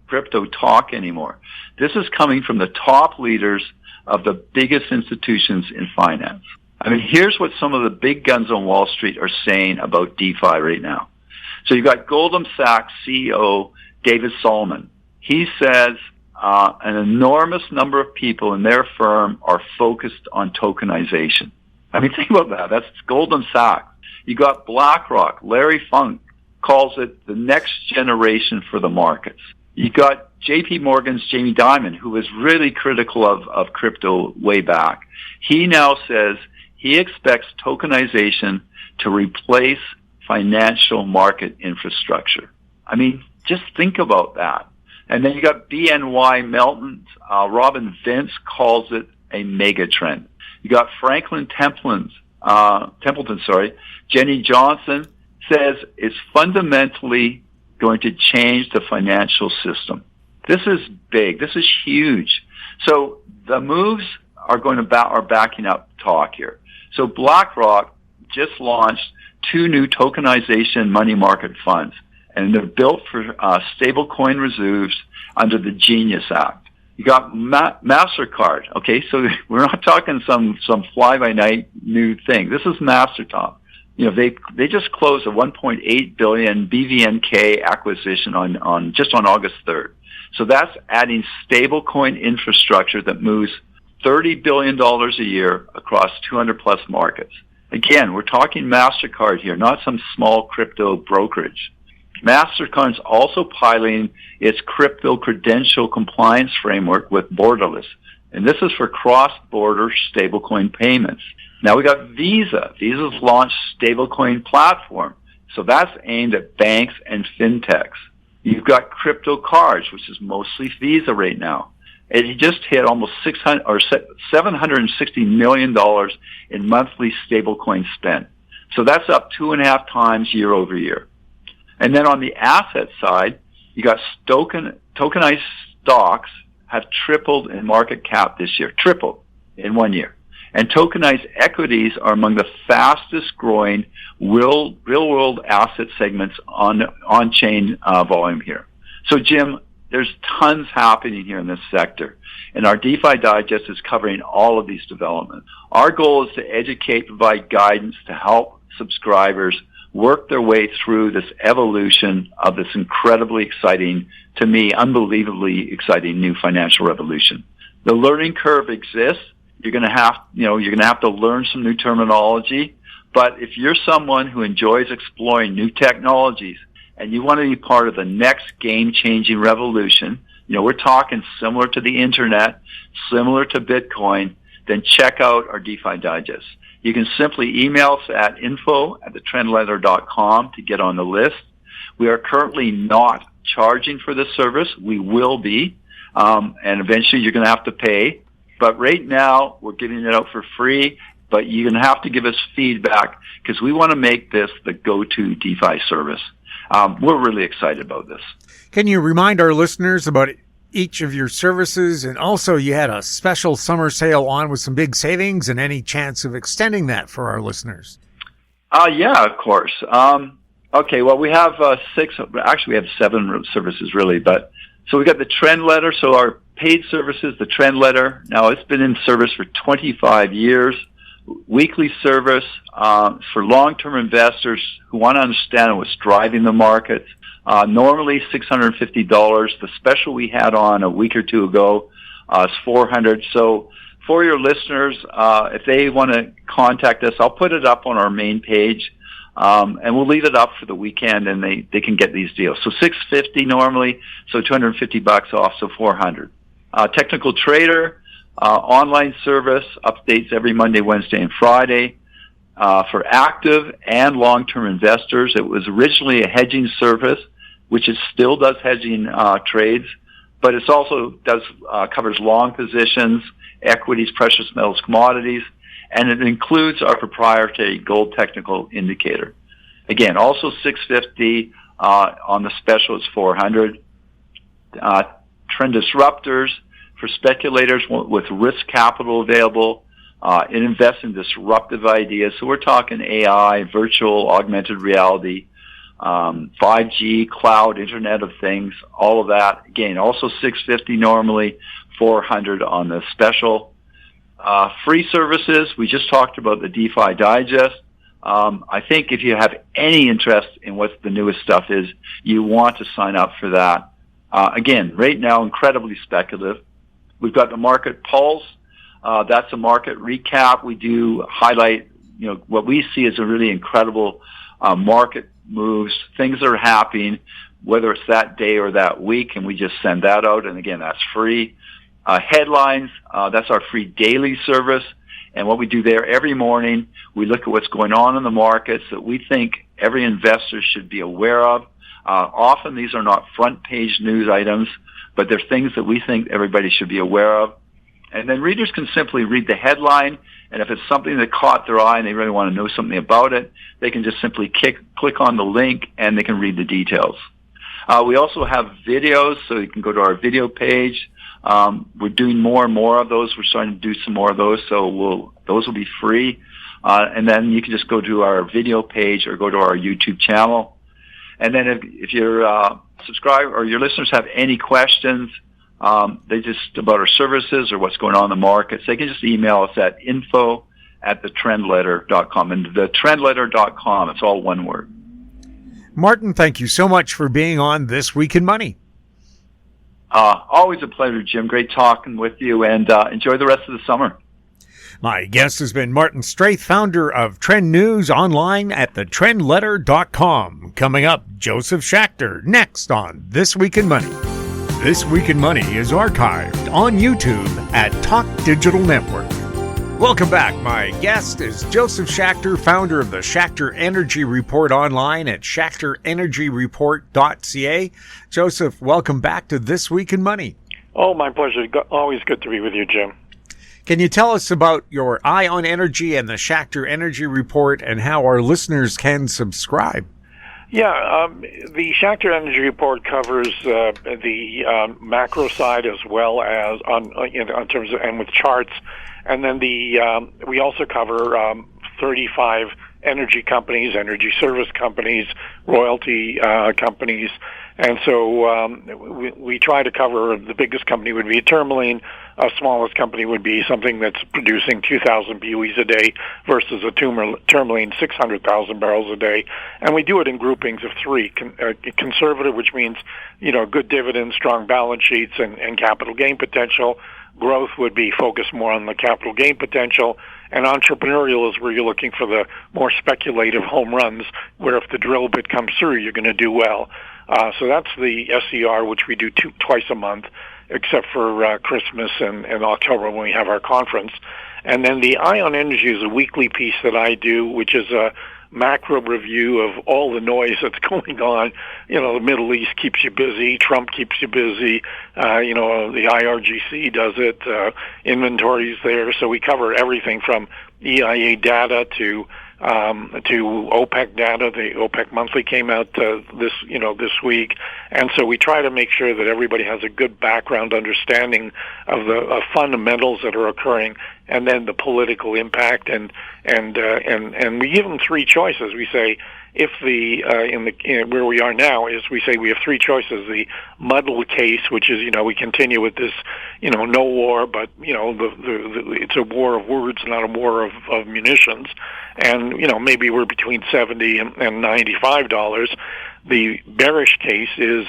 crypto talk anymore. This is coming from the top leaders of the biggest institutions in finance. I mean, here's what some of the big guns on Wall Street are saying about DeFi right now. So you've got Goldman Sachs CEO David Solomon. He says an enormous number of people in their firm are focused on tokenization. I mean, think about that. That's Goldman Sachs. You got BlackRock. Larry Funk calls it the next generation for the markets. You got J.P. Morgan's Jamie Dimon, who was really critical of crypto way back. He now says he expects tokenization to replace financial market infrastructure. I mean, just think about that. And then you got BNY Mellon. Robin Vince calls it a mega trend. You got Franklin Templeton, Jenny Johnson says it's fundamentally going to change the financial system. This is big. This is huge. So the moves are backing up talk here. So BlackRock just launched 2 new tokenization money market funds. and they're built for stablecoin reserves under the Genius Act. You got MasterCard, okay? So we're not talking some fly-by-night new thing. This is MasterTop. You know, they just closed a 1.8 billion BVNK acquisition on August 3rd. So that's adding stablecoin infrastructure that moves $30 billion a year across 200 plus markets. Again, we're talking MasterCard here, not some small crypto brokerage. MasterCard's also piloting its crypto credential compliance framework with Borderless, and this is for cross-border stablecoin payments. Now we got Visa. Visa's launched stablecoin platform, so that's aimed at banks and fintechs. You've got crypto cards, which is mostly Visa right now. It just hit almost $760 million in monthly stablecoin spend. So that's up 2.5 times year over year. And then on the asset side, you got tokenized stocks have tripled in market cap this year, tripled in 1 year. And tokenized equities are among the fastest growing real-world asset segments on-chain volume here. So, Jim, there's tons happening here in this sector, and our DeFi Digest is covering all of these developments. Our goal is to educate, provide guidance to help subscribers work their way through this evolution of this incredibly exciting, to me, unbelievably exciting new financial revolution. The learning curve exists. You're going to have to learn some new terminology. But if you're someone who enjoys exploring new technologies and you want to be part of the next game-changing revolution, we're talking similar to the internet, similar to Bitcoin, then check out our DeFi Digest. You can simply email us at info@thetrendletter.com to get on the list. We are currently not charging for this service. We will be, and eventually you're going to have to pay. But right now, we're giving it out for free, but you're going to have to give us feedback because we want to make this the go-to DeFi service. We're really excited about this. Can you remind our listeners about each of your services? And also, you had a special summer sale on with some big savings, and any chance of extending that for our listeners? Yeah, of course. Okay, well, we have 6, actually we have 7 services really, but so we got the Trend Letter, so our paid services, the Trend Letter. Now, it's been in service for 25 years. Weekly service for long-term investors who want to understand what's driving the market. Normally $650. The special we had on a week or two ago is $400. So for your listeners, if they want to contact us, I'll put it up on our main page, and we'll leave it up for the weekend, and they can get these deals. So $650 normally, so $250 off, so $400. Technical Trader, online service, updates every Monday, Wednesday, and Friday. For active and long-term investors, it was originally a hedging service, which it still does hedging trades, but it also covers long positions, equities, precious metals, commodities, and it includes our proprietary gold technical indicator. Again, also $650 on the special is $400. Trend disruptors for speculators with risk capital available. It invests in disruptive ideas. So we're talking AI, virtual, augmented reality, 5G, cloud, Internet of Things, all of that. Again, also $650 normally, $400 on the special. Free services, we just talked about the DeFi Digest. I think if you have any interest in what the newest stuff is, you want to sign up for that. Again, right now, incredibly speculative. We've got the Market Pulse. That's a market recap. We do highlight, what we see as a really incredible market moves, things that are happening, whether it's that day or that week, and we just send that out. And again, that's free. Headlines, that's our free daily service. And what we do there every morning, we look at what's going on in the markets that we think every investor should be aware of. Often these are not front page news items, but they're things that we think everybody should be aware of. And then readers can simply read the headline, and if it's something that caught their eye and they really want to know something about it, they can just simply click on the link and they can read the details. We also have videos, so you can go to our video page. We're doing more and more of those. We're starting to do some more of those, so those will be free. And then you can just go to our video page or go to our YouTube channel. And then if your subscriber or your listeners have any questions, they just about our services or what's going on in the markets, they can just email us at info@thetrendletter.com. And thetrendletter.com, it's all one word. Martin, thank you so much for being on This Week in Money. Always a pleasure, Jim. Great talking with you, and enjoy the rest of the summer. My guest has been Martin Straith, founder of Trend News online at thetrendletter.com. Coming up, Josef Schachter next on This Week in Money. This Week in Money is archived on YouTube at Talk Digital Network. Welcome back. My guest is Josef Schachter, founder of the Schachter Energy Report online at schachterenergyreport.ca. Josef, welcome back to This Week in Money. Oh, my pleasure. Always good to be with you, Jim. Can you tell us about your Eye on Energy and the Schachter Energy Report and how our listeners can subscribe? Yeah, the Schachter Energy Report covers the macro side as well as in terms of, and with charts. And then we also cover 35 energy companies, energy service companies, royalty companies. And so we try to cover, the biggest company would be Tourmaline, smallest company would be something that's producing 2,000 BOEs a day versus a Tourmaline 600,000 barrels a day. And we do it in groupings of three. Conservative, which means, good dividends, strong balance sheets, and capital gain potential. Growth would be focused more on the capital gain potential. And entrepreneurial is where you're looking for the more speculative home runs, where if the drill bit comes through, you're going to do well. So that's the SCR, which we do twice a month, except for Christmas and October when we have our conference. And then the Eye on Energy is a weekly piece that I do, which is a macro review of all the noise that's going on. The Middle East keeps you busy, Trump keeps you busy, the IRGC does it, inventories there. So we cover everything from EIA data to OPEC data. The OPEC monthly came out this week, and so we try to make sure that everybody has a good background understanding of the fundamentals that are occurring, and then the political impact. And we give them three choices. We say if where we are now is we say we have three choices. The muddle case, which is we continue with this no war, but it's a war of words, not a war of munitions. And maybe we're between $70 and $95. The bearish case is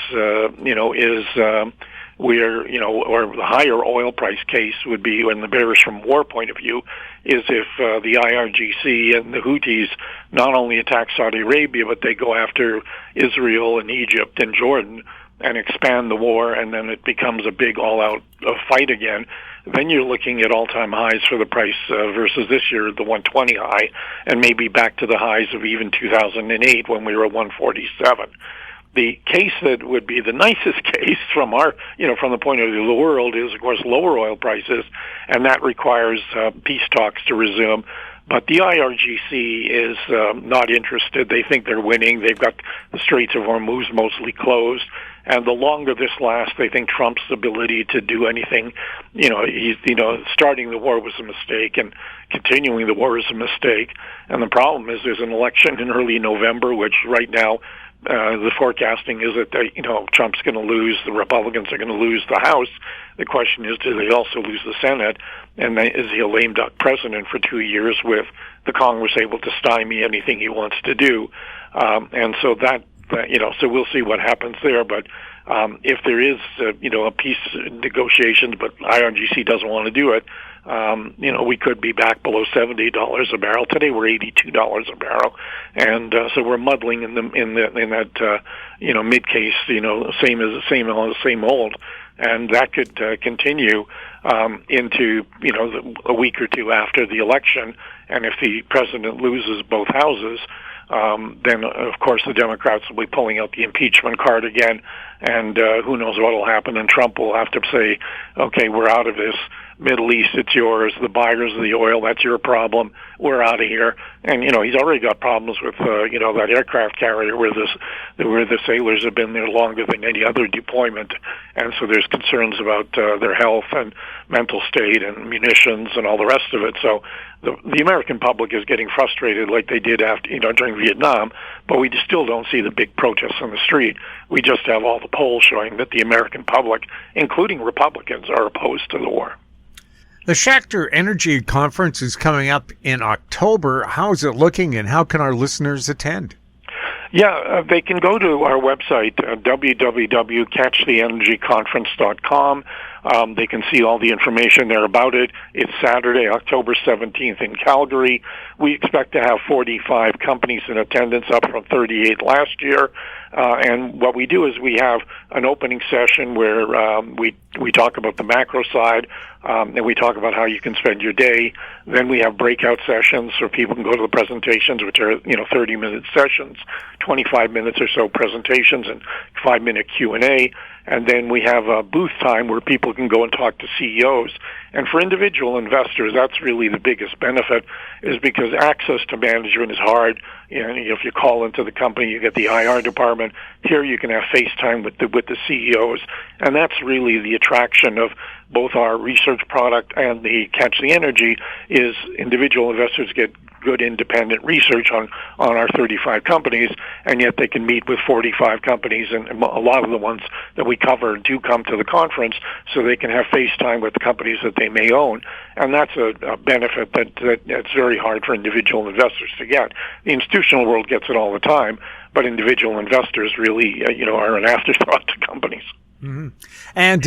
where or the higher oil price case would be, when the bearish from war point of view is if the IRGC and the Houthis not only attack Saudi Arabia, but they go after Israel and Egypt and Jordan and expand the war, and then it becomes a big all-out fight again. Then you're looking at all-time highs for the price versus this year, the 120 high, and maybe back to the highs of even 2008 when we were at 147. The case that would be the nicest case from our, from the point of view of the world is, of course, lower oil prices, and that requires peace talks to resume. But the IRGC is not interested. They think they're winning. They've got the Straits of Hormuz mostly closed. And the longer this lasts, they think Trump's ability to do anything, starting the war was a mistake and continuing the war is a mistake. And the problem is there's an election in early November, which right now the forecasting is that Trump's going to lose, the Republicans are going to lose the House. The question is, do they also lose the Senate? And is he a lame duck president for 2 years with the Congress able to stymie anything he wants to do? And so so we'll see what happens there. But if there is, a peace negotiations, but IRGC doesn't want to do it, we could be back below $70 a barrel. Today we're $82 a barrel, and so we're muddling in that mid case, same old, and that could continue into a week or two after the election. And if the president loses both houses, then of course the Democrats will be pulling out the impeachment card again, and who knows what will happen. And Trump will have to say, "Okay, we're out of this." Middle East, it's yours. The buyers of the oil, that's your problem. We're out of here. And, he's already got problems with, that aircraft carrier where the sailors have been there longer than any other deployment. And so there's concerns about their health and mental state and munitions and all the rest of it. So the American public is getting frustrated like they did after, during Vietnam, but we still don't see the big protests on the street. We just have all the polls showing that the American public, including Republicans, are opposed to the war. The Schachter Energy Conference is coming up in October. How is it looking, and how can our listeners attend? Yeah, they can go to our website, www.catchtheenergyconference.com. They can see all the information there about it. It's Saturday, October 17th in Calgary. We expect to have 45 companies in attendance, up from 38 last year. And what we do is we have an opening session where we talk about the macro side, and we talk about how you can spend your day. Then we have breakout sessions so people can go to the presentations, which are 30-minute sessions, 25 minutes or so presentations, and 5-minute Q&A. And then we have a booth time where people can go and talk to CEOs. And for individual investors, that's really the biggest benefit, is because access to management is hard. If you call into the company, you get the IR department. Here you can have FaceTime with the CEOs. And that's really the attraction of both our research product and the Catch the Energy, is individual investors get good independent research on our 35 companies, and yet they can meet with 45 companies, and a lot of the ones that we cover do come to the conference, so they can have FaceTime with the companies that they may own, and that's a benefit that's very hard for individual investors to get. The institutional world gets it all the time, but individual investors really, are an afterthought to companies. Mm-hmm. And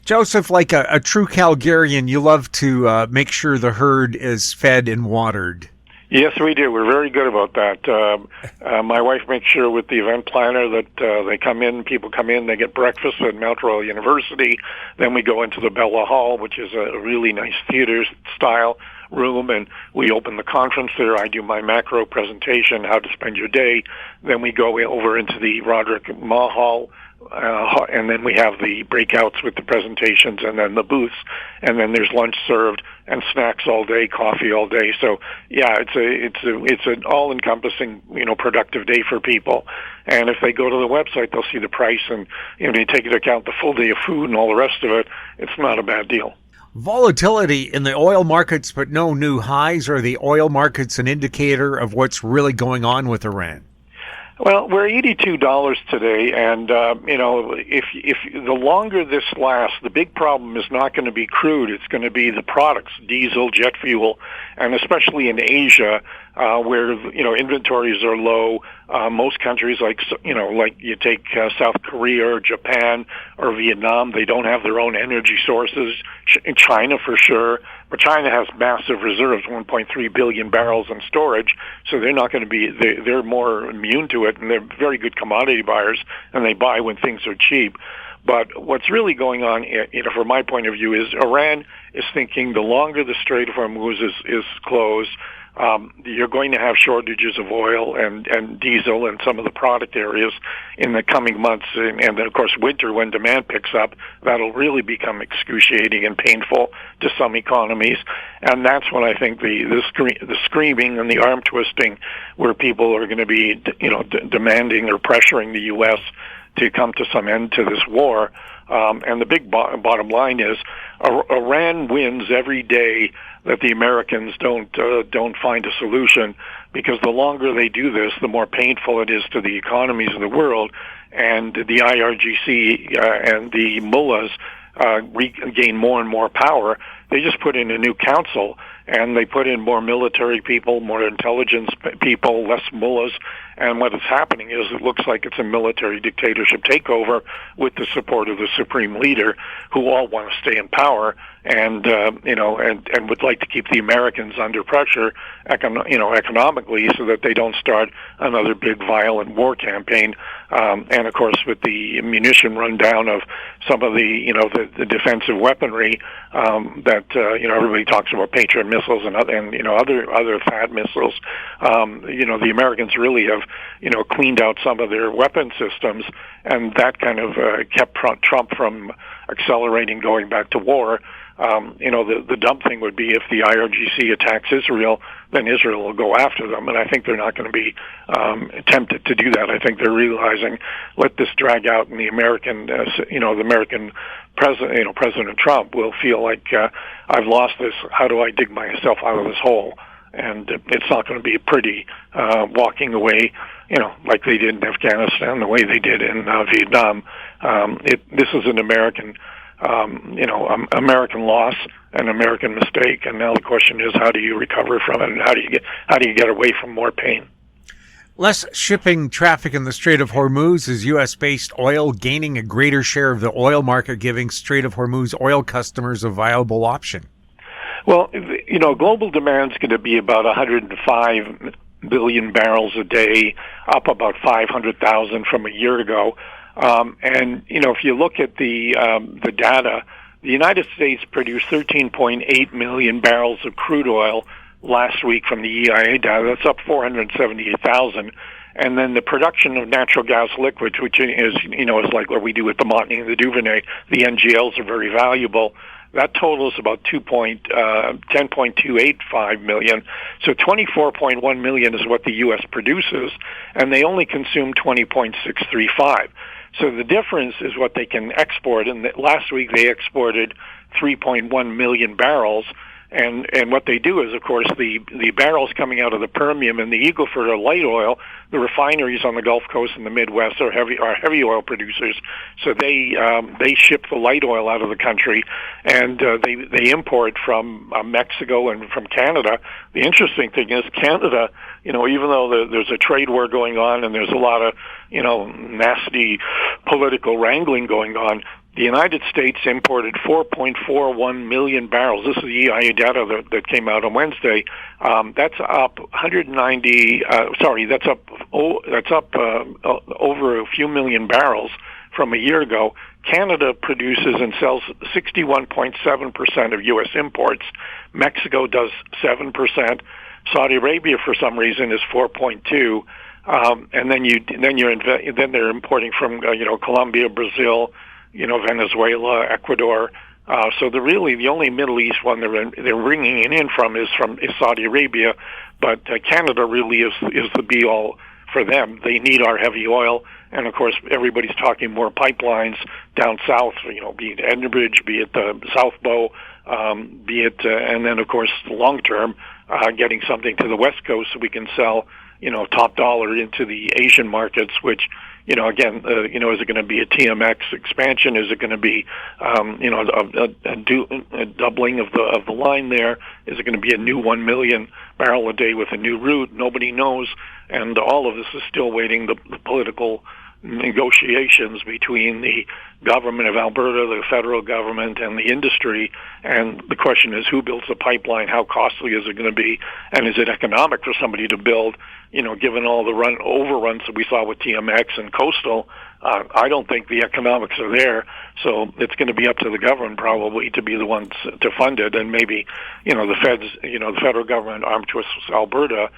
Joseph, like a true Calgarian, you love to make sure the herd is fed and watered. Yes, we do. We're very good about that. My wife makes sure with the event planner that people come in, they get breakfast at Mount Royal University. Then we go into the Bella Hall, which is a really nice theater-style room, and we open the conference there. I do my macro presentation, how to spend your day. Then we go over into the Roderick Ma Hall, and then we have the breakouts with the presentations, and then the booths, and then there's lunch served and snacks all day, coffee all day. So yeah, it's an all-encompassing, productive day for people. And if they go to the website, they'll see the price, and they take into account the full day of food and all the rest of it. It's not a bad deal. Volatility in the oil markets, but no new highs. Are the oil markets an indicator of what's really going on with Iran? Well, we're $82 today, and if the longer this lasts, the big problem is not going to be crude; it's going to be the products, diesel, jet fuel, and especially in Asia, where inventories are low. Most countries, like you take South Korea or Japan or Vietnam, they don't have their own energy sources. China for sure, but China has massive reserves, 1.3 billion barrels in storage, so they're not going to be. They're more immune to it, and they're very good commodity buyers, and they buy when things are cheap. But what's really going on, from my point of view, is Iran is thinking the longer the Strait of Hormuz is closed, you're going to have shortages of oil and diesel and some of the product areas in the coming months. And then, of course, winter, when demand picks up, that'll really become excruciating and painful to some economies. And that's when I think the screaming and the arm twisting, where people are going to be, demanding or pressuring the U.S. to come to some end to this war. And the big bottom line is Iran wins every day that the Americans don't find a solution, because the longer they do this, the more painful it is to the economies of the world. And the IRGC and the mullahs gain more and more power. They just put in a new council, and they put in more military people, more intelligence people, less mullahs. And what is happening is it looks like it's a military dictatorship takeover with the support of the supreme leader, who all want to stay in power and would like to keep the Americans under pressure, economically, so that they don't start another big violent war campaign. And of course, with the munition rundown of some of the defensive weaponry that everybody talks about, Patriot missiles and other THAAD missiles. The Americans really have cleaned out some of their weapon systems, and that kind of kept Trump from accelerating going back to war. The dumb thing would be if the IRGC attacks Israel, then Israel will go after them, and I think they're not going to be tempted to do that. I think they're realizing, let this drag out, and the American, the American president, President Trump, will feel like I've lost this. How do I dig myself out of this hole? And it's not going to be pretty walking away, like they did in Afghanistan, the way they did in Vietnam. This is an American. American loss, an American mistake, and now the question is, how do you recover from it, and how do you get away from more pain? Less shipping traffic in the Strait of Hormuz is U.S.-based oil gaining a greater share of the oil market, giving Strait of Hormuz oil customers a viable option. Well, global demand is going to be about 105 billion barrels a day, up about 500,000 from a year ago. If you look at the data, the United States produced 13.8 million barrels of crude oil last week from the EIA data. That's up 478,000. And then the production of natural gas liquids, which is like what we do with the Montney and the Duvernay, the NGLs are very valuable. That totals about 10.285 million. So 24.1 million is what the U.S. produces, and they only consume 20.635. So the difference is what they can export. And last week they exported 3.1 million barrels. And what they do is, of course, the barrels coming out of the Permian and the Eagle Ford are light oil. The refineries on the Gulf Coast and the Midwest are heavy oil producers. So they ship the light oil out of the country, and they import from Mexico and from Canada. The interesting thing is Canada, even though there's a trade war going on and there's a lot of nasty political wrangling going on, the United States imported 4.41 million barrels. This is the EIA data that came out on Wednesday. That's up 190. That's up over a few million barrels from a year ago. Canada produces and sells 61.7% of U.S. imports. Mexico does 7%. Saudi Arabia, for some reason, is 4.2. And then they're importing from Colombia, Brazil, Venezuela, Ecuador. So the only Middle East one they're bringing it in from is Saudi Arabia, but Canada really is the be all for them. They need our heavy oil, and of course everybody's talking more pipelines down south. Be it Enbridge, be it the South Bow, be it, and then of course long term, getting something to the West Coast so we can sell top dollar into the Asian markets, which, again, is it going to be a TMX expansion? Is it going to be, a doubling of the line there? Is it going to be a new 1 million barrel a day with a new route? Nobody knows, and all of this is still waiting the political negotiations between the government of Alberta, the federal government, and the industry. And the question is, who builds the pipeline? How costly is it going to be? And is it economic for somebody to build? Given all the overruns that we saw with TMX and Coastal, I don't think the economics are there. So it's going to be up to the government probably to be the ones to fund it, and maybe the feds, the federal government, Armed Twists Alberta,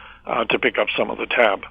to pick up some of the tab.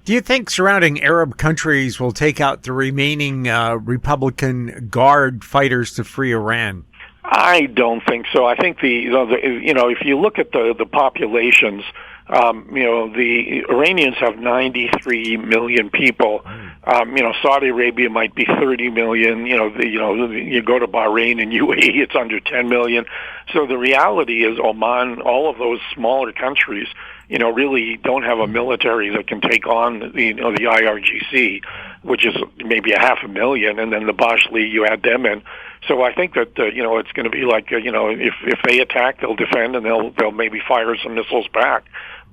Do you think surrounding Arab countries will take out the remaining Republican Guard fighters to free Iran? I don't think so. I think if you look at the populations, the Iranians have 93 million people. Saudi Arabia might be 30 million. You go to Bahrain and UAE, it's under 10 million. So the reality is Oman, all of those smaller countries, really don't have a military that can take on the IRGC, which is maybe 500,000, and then the Bajli, you add them in. So I think that it's going to be like if they attack, they'll defend, and they'll maybe fire some missiles back.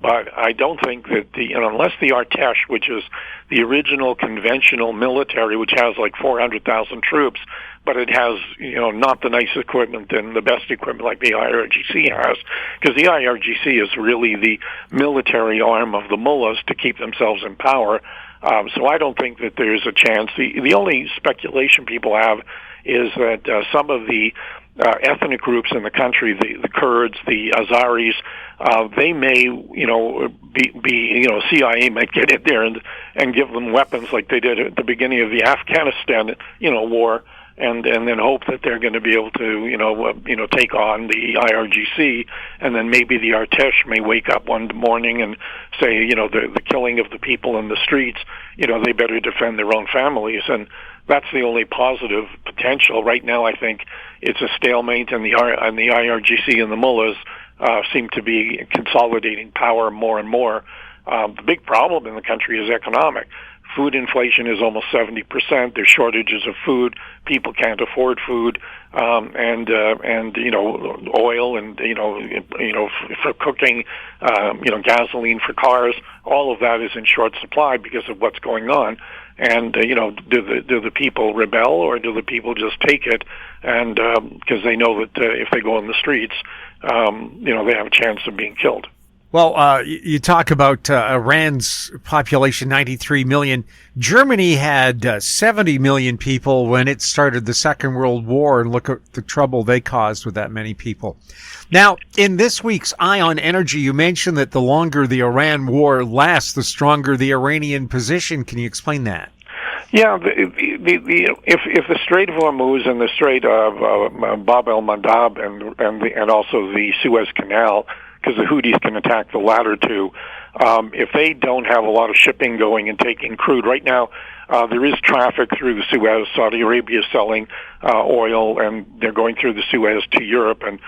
But I don't think that unless the Artesh, which is the original conventional military, which has like 400,000 troops, but it has not the nice equipment and the best equipment like the IRGC has, because the IRGC is really the military arm of the mullahs to keep themselves in power. So I don't think that there's a chance. The only speculation people have is that some of the ethnic groups in the country, the Kurds, the Azaris, they may, be CIA might get in there and give them weapons like they did at the beginning of the Afghanistan, war, and then hope that they're going to be able to take on the IRGC, and then maybe the Artesh may wake up one morning and say, the killing of the people in the streets, they better defend their own families, and that's the only positive potential. Right now, I think it's a stalemate, and the IRGC and the mullahs seem to be consolidating power more and more. The big problem in the country is economic. Food inflation is almost 70%. There's shortages of food. People can't afford food, and oil and for cooking, gasoline for cars. All of that is in short supply because of what's going on. And do the people rebel, or do the people just take it? And because they know that if they go in the streets, they have a chance of being killed. Well, you talk about Iran's population, 93 million. Germany had 70 million people when it started the Second World War, and look at the trouble they caused with that many people. Now, in this week's Eye on Energy, you mentioned that the longer the Iran war lasts, the stronger the Iranian position. Can you explain that? Yeah, if the Strait of Hormuz and the Strait of Bab el-Mandab and also the Suez Canal, because the Houthis can attack the latter two. If they don't have a lot of shipping going and taking crude, right now there is traffic through the Suez. Saudi Arabia is selling oil, and they're going through the Suez to Europe and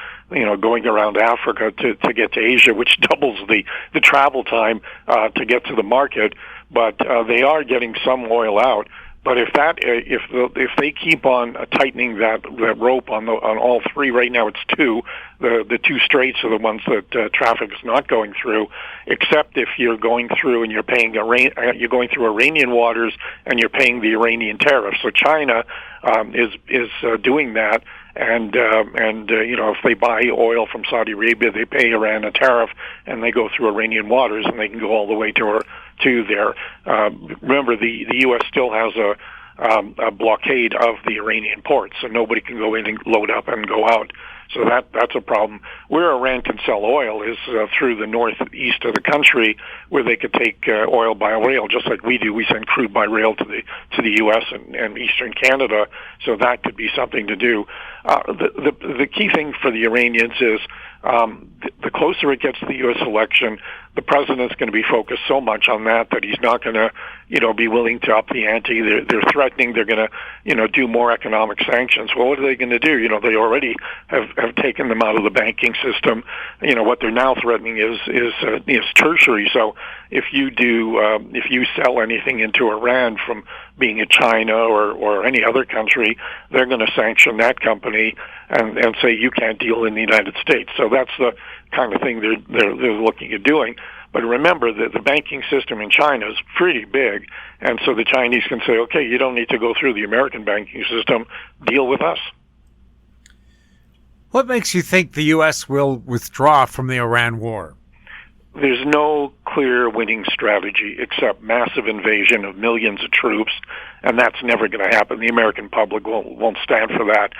going around Africa to get to Asia, which doubles the travel time to get to the market. But they are getting some oil out. But if they keep on tightening that rope on all three, right now it's two. The two straits are the ones that traffic is not going through, except if you're going through and you're going through Iranian waters and you're paying the Iranian tariff. So China is doing that, and if they buy oil from Saudi Arabia, they pay Iran a tariff, and they go through Iranian waters, and they can go all the way to there. Remember, the U.S. still has a blockade of the Iranian ports, so nobody can go in and load up and go out. So that's a problem. Where Iran can sell oil is through the northeast of the country, where they could take oil by rail, just like we do. We send crude by rail to the U.S. and eastern Canada, so that could be something to do. The key thing for the Iranians is the closer it gets to the U.S. election, the president's going to be focused so much on that he's not going to, be willing to up the ante. They're threatening they're going to, do more economic sanctions. Well, what are they going to do? They already have taken them out of the banking system. What they're now threatening is tertiary. So if you sell anything into Iran from being a China or any other country, they're going to sanction that company and say you can't deal in the United States. So that's the kind of thing they're looking at doing. But remember that the banking system in China is pretty big, and so the Chinese can say, okay, you don't need to go through the American banking system, deal with us. What makes you think the U.S. will withdraw from the Iran war? There's no clear winning strategy except massive invasion of millions of troops, and that's never going to happen. The American public won't stand for that.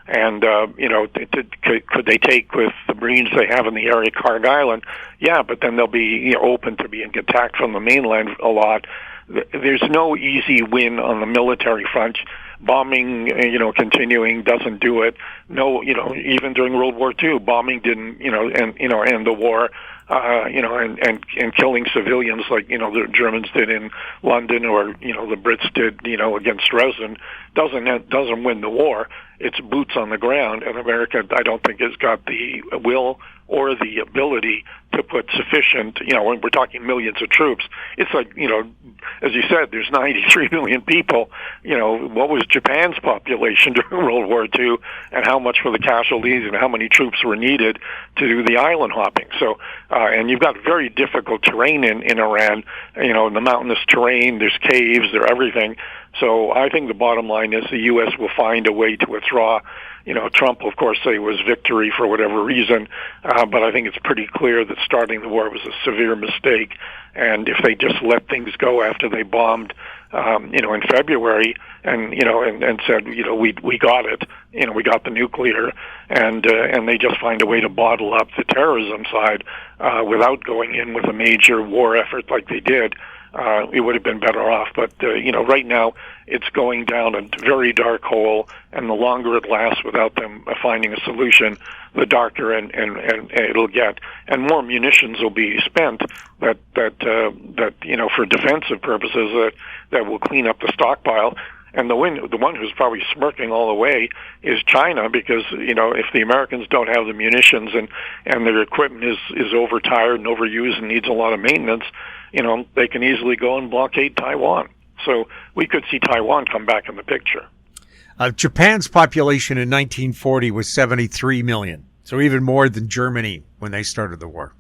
And, could they take with the Marines they have in the area, Kharg Island? Yeah, but then they'll be open to being attacked from the mainland a lot. There's no easy win on the military front. Bombing, continuing doesn't do it. No, even during World War II, bombing didn't, end the war. And killing civilians like, the Germans did in London or, the Brits did, against Dresden doesn't win the war. It's boots on the ground, and America, I don't think, has got the will or the ability to put sufficient, when we're talking millions of troops. It's like, as you said, there's 93 million people. What was Japan's population during World War II, and how much for the casualties, and how many troops were needed to do the island hopping? So, and you've got very difficult terrain in Iran, in the mountainous terrain, there's caves, there's everything. So I think the bottom line is the U.S. will find a way to withdraw. Trump, of course, say it was victory for whatever reason, but I think it's pretty clear that starting the war was a severe mistake. And if they just let things go after they bombed in February, and said, we got it, we got the nuclear, and they just find a way to bottle up the terrorism side without going in with a major war effort like they did. We would have been better off. But, right now it's going down a very dark hole, and the longer it lasts without them finding a solution, the darker and it'll get. And more munitions will be spent that for defensive purposes that will clean up the stockpile. And the one who's probably smirking all the way is China, because, if the Americans don't have the munitions and their equipment is overtired and overused and needs a lot of maintenance, they can easily go and blockade Taiwan. So we could see Taiwan come back in the picture. Japan's population in 1940 was 73 million, so even more than Germany when they started the war.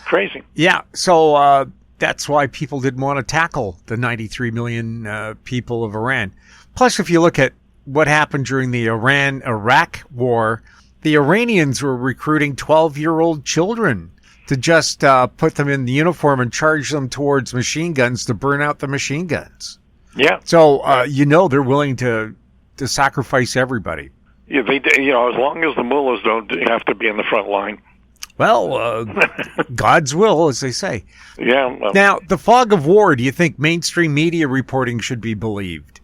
Crazy. Yeah, so that's why people didn't want to tackle the 93 million people of Iran. Plus, if you look at what happened during the Iran-Iraq war, the Iranians were recruiting 12-year-old children to just put them in the uniform and charge them towards machine guns to burn out the machine guns. Yeah. So, they're willing to sacrifice everybody. Yeah, as long as the mullahs don't have to be in the front line. Well, God's will, as they say. Yeah. Now, the fog of war, do you think mainstream media reporting should be believed?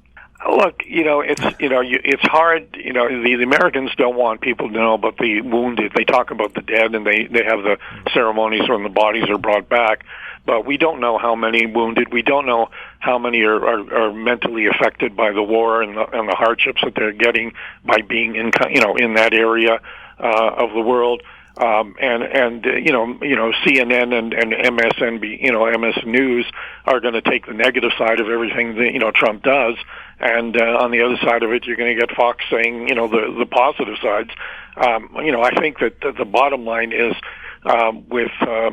Look, it's hard. The Americans don't want people to know about the wounded. They talk about the dead, and they have the ceremonies when the bodies are brought back. But we don't know how many wounded. We don't know how many are mentally affected by the war and the hardships that they're getting by being in that area of the world. CNN and MSNB, MS News are going to take the negative side of everything that, Trump does. And on the other side of it, you're going to get Fox saying, the positive sides. I think that the bottom line is, with the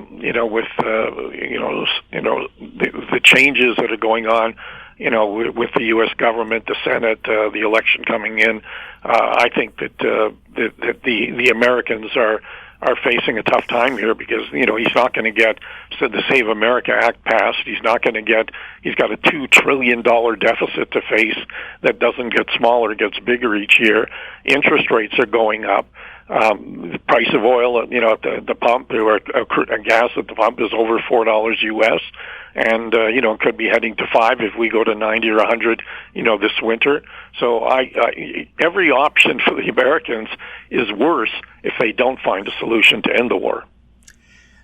changes that are going on, with the U.S. government, the Senate, the election coming in, I think that the Americans are facing a tough time here, because he's not going to get the Save America Act passed. He's got a $2 trillion deficit to face that doesn't get smaller, it gets bigger each year. Interest rates are going up. The price of oil, at the pump, or gas at the pump, is over $4 US, and could be heading to $5 if we go to 90 or 100, this winter. So every option for the Americans is worse if they don't find a solution to end the war.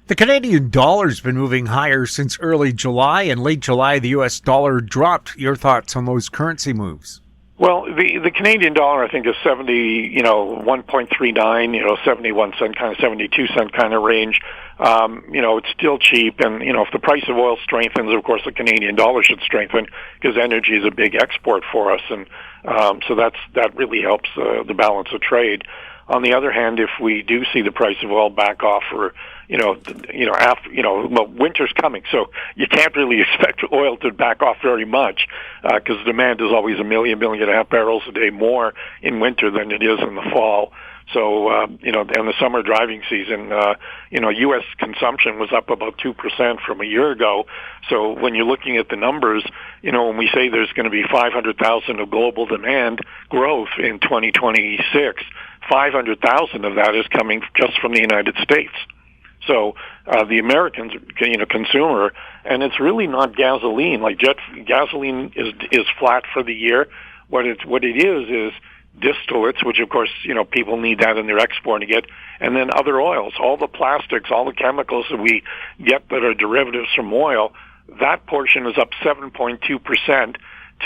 The Canadian dollar's been moving higher since early July, and late July the U.S. dollar dropped. Your thoughts on those currency moves? Well, the Canadian dollar, I think, is 1.39, 71 cent, kind of 72 cent kind of range. It's still cheap, and if the price of oil strengthens, of course, the Canadian dollar should strengthen, because energy is a big export for us, and so that really helps the balance of trade. On the other hand, if we do see the price of oil back off, or winter's coming, so you can't really expect oil to back off very much, because demand is always 1.5 million barrels a day more in winter than it is in the fall. So, and the summer driving season, U.S. consumption was up about 2% from a year ago. So when you're looking at the numbers, when we say there's going to be 500,000 of global demand growth in 2026, 500,000 of that is coming just from the United States. So the Americans, consumer, and it's really not gasoline. Like gasoline is flat for the year. What it is distillates, which of course people need that in their export to get, and then other oils, all the plastics, all the chemicals that we get that are derivatives from oil. That portion is up 7.2%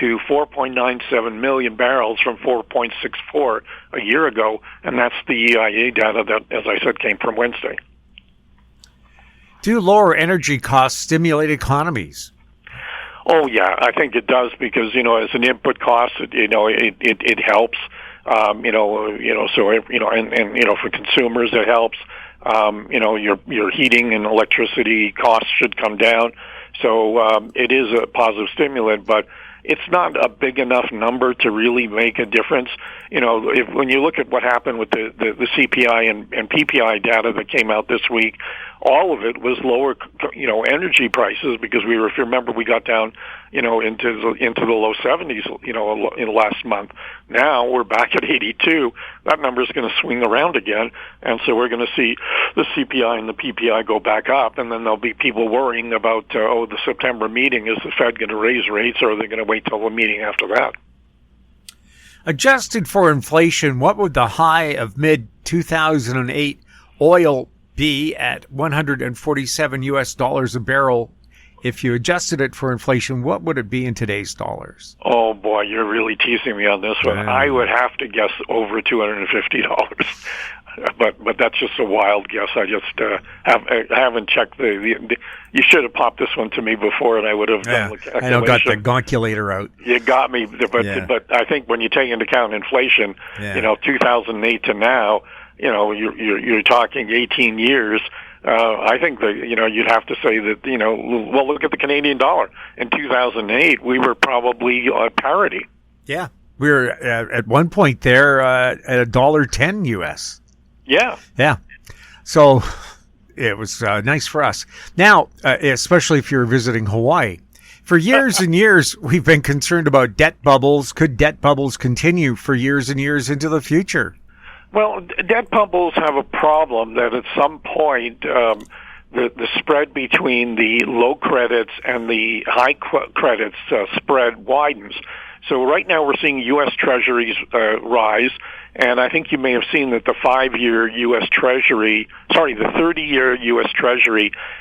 to 4.97 million barrels from 4.64 a year ago, and that's the EIA data that, as I said, came from Wednesday. Do lower energy costs stimulate economies? Oh yeah, I think it does, because as an input cost, it helps. For consumers it helps. Your heating and electricity costs should come down. So it is a positive stimulant, but it's not a big enough number to really make a difference. When you look at what happened with the CPI and PPI data that came out this week, all of it was lower, energy prices, because if you remember, we got down, into the low 70s, in the last month. Now we're back at 82. That number is going to swing around again, and so we're going to see the CPI and the PPI go back up, and then there'll be people worrying about, the September meeting, is the Fed going to raise rates, or are they going to wait till the meeting after that? Adjusted for inflation, what would the high of mid-2008 oil be at $147 a barrel? If you adjusted it for inflation, what would it be in today's dollars? Oh, boy, you're really teasing me on this one. I would have to guess over $250. But that's just a wild guess. I just haven't checked the. You should have popped this one to me before, and I would have done the calculation. I got the calculator out. You got me, but I think when you take into account inflation, 2008 to now, you're talking 18 years. I think that you'd have to say that well, look at the Canadian dollar. In 2008, we were probably parity. Yeah, we were at one point there at $1.10 US. Yeah. So it was nice for us. Now, especially if you're visiting Hawaii. For years and years, we've been concerned about debt bubbles. Could debt bubbles continue for years and years into the future? Well, debt bubbles have a problem that at some point the spread between the low credits and the high credits spread widens. So right now we're seeing U.S. Treasuries rise, and I think you may have seen that the 30-year U.S. Treasury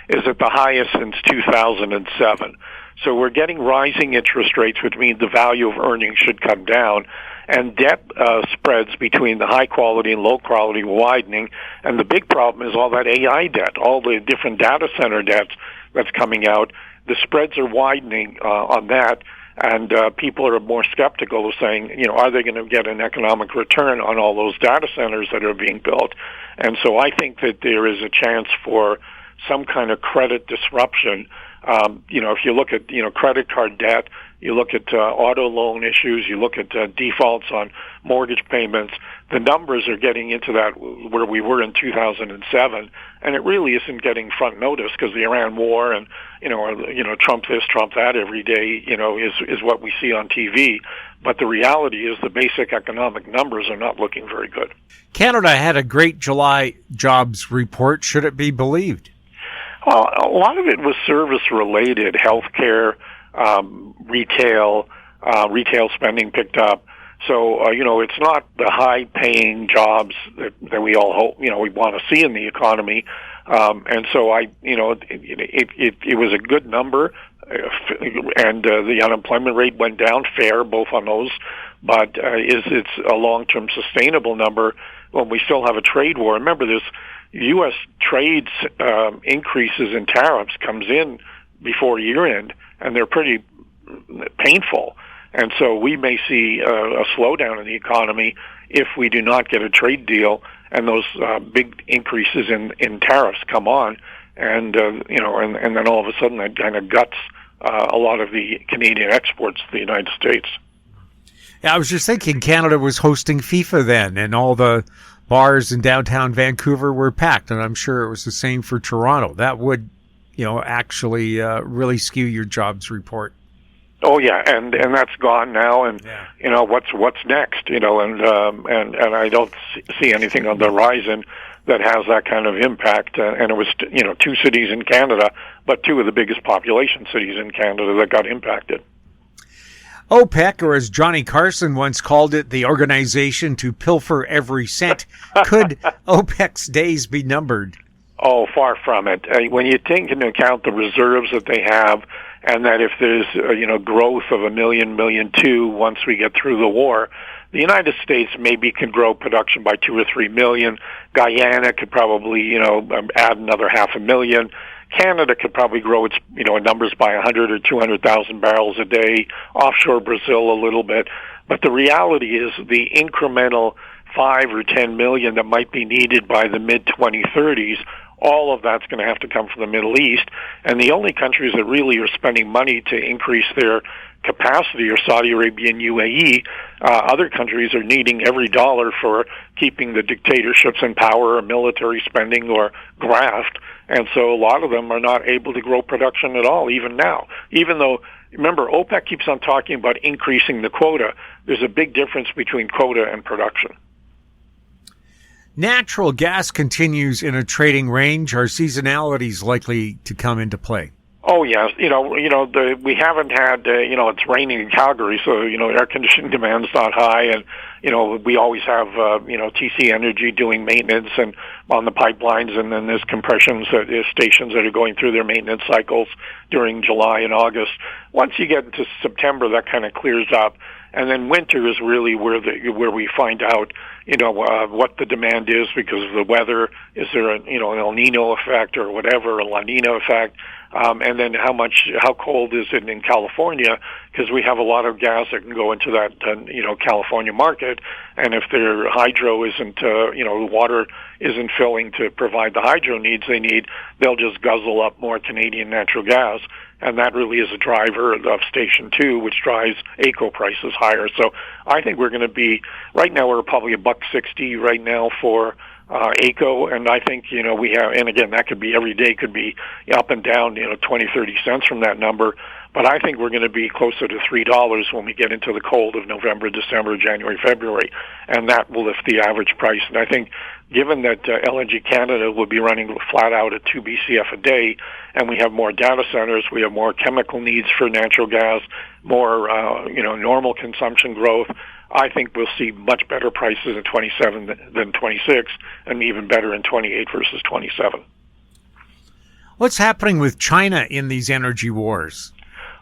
is at the highest since 2007. So we're getting rising interest rates, which means the value of earnings should come down, and debt spreads between the high quality and low quality widening. And the big problem is all that AI debt, all the different data center debt that's coming out. The spreads are widening on that. And people are more skeptical of saying, are they going to get an economic return on all those data centers that are being built? And so I think that there is a chance for some kind of credit disruption. If you look at, credit card debt, you look at auto loan issues, you look at defaults on mortgage payments, the numbers are getting into that where we were in 2007, and it really isn't getting front notice because the Iran war and, Trump this, Trump that every day, is what we see on TV. But the reality is the basic economic numbers are not looking very good. Canada had a great July jobs report. Should it be believed? Well, a lot of it was service-related, healthcare, retail spending picked up. So, it's not the high-paying jobs that we all hope, we want to see in the economy. And so it was a good number, and the unemployment rate went down, fair, both on those. But it's a long-term sustainable number when we still have a trade war? Remember, this U.S. trade increases in tariffs comes in before year-end, and they're pretty painful. And so we may see a slowdown in the economy if we do not get a trade deal and those big increases in tariffs come on, and and then all of a sudden that kind of guts a lot of the Canadian exports to the United States. Yeah, I was just thinking Canada was hosting FIFA then, and all the bars in downtown Vancouver were packed, and I'm sure it was the same for Toronto. That would, actually really skew your jobs report. Oh yeah, and that's gone now, and what's next? And I don't see anything on the horizon that has that kind of impact. And it was two cities in Canada, but two of the biggest population cities in Canada that got impacted. OPEC, or as Johnny Carson once called it, the organization to pilfer every cent. Could OPEC's days be numbered? Oh, far from it. When you take into account the reserves that they have, and that if there's growth of 1 million, 1.2 million once we get through the war, the United States maybe can grow production by 2 or 3 million. Guyana could probably add another 500,000. Canada could probably grow its numbers by 100 or 200,000 barrels a day. Offshore Brazil a little bit, but the reality is the incremental 5 or 10 million that might be needed by the mid-2030s all of that's going to have to come from the Middle East. And the only countries that really are spending money to increase their capacity are Saudi Arabia and UAE. Other countries are needing every dollar for keeping the dictatorships in power or military spending or graft. And so a lot of them are not able to grow production at all, even now. Even though, remember, OPEC keeps on talking about increasing the quota. There's a big difference between quota and production. Natural gas continues in a trading range. Are seasonalities likely to come into play? Oh yes, we haven't had it's raining in Calgary, so air conditioning demand is not high, and we always have TC Energy doing maintenance and on the pipelines, and then there's compression stations that are going through their maintenance cycles during July and August. Once you get into September, that kind of clears up, and then winter is really where we find out what the demand is because of the weather. Is there an El Nino effect or whatever, a La Nina effect? And then how cold is it in California? Because we have a lot of gas that can go into that, California market. And if their hydro isn't, water isn't filling to provide the hydro needs they need, they'll just guzzle up more Canadian natural gas. And that really is a driver of Station 2, which drives AECO prices higher. So I think we're going to be, right now we're probably $1.60 right now for AECO, and I think, we have, and again, that could be every day, could be up and down, 20, 30 cents from that number, but I think we're going to be closer to $3 when we get into the cold of November, December, January, February, and that will lift the average price. And I think, given that LNG Canada will be running flat out at 2 BCF a day, and we have more data centers, we have more chemical needs for natural gas, more, normal consumption growth, I think we'll see much better prices in 27 than 26, and even better in 28 versus 27. What's happening with China in these energy wars?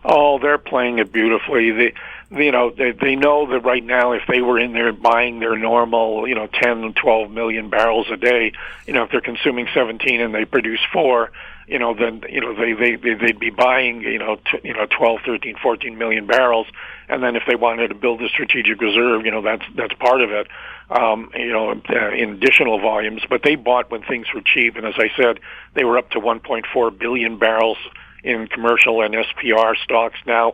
Oh, they're playing it beautifully. They know that right now, if they were in there buying their normal, 10 and 12 million barrels a day, if they're consuming 17 and they produce 4, then they'd be buying 12, 13, 14 million barrels, and then if they wanted to build a strategic reserve, that's part of it, in additional volumes. But they bought when things were cheap, and as I said, they were up to 1.4 billion barrels in commercial and SPR stocks, now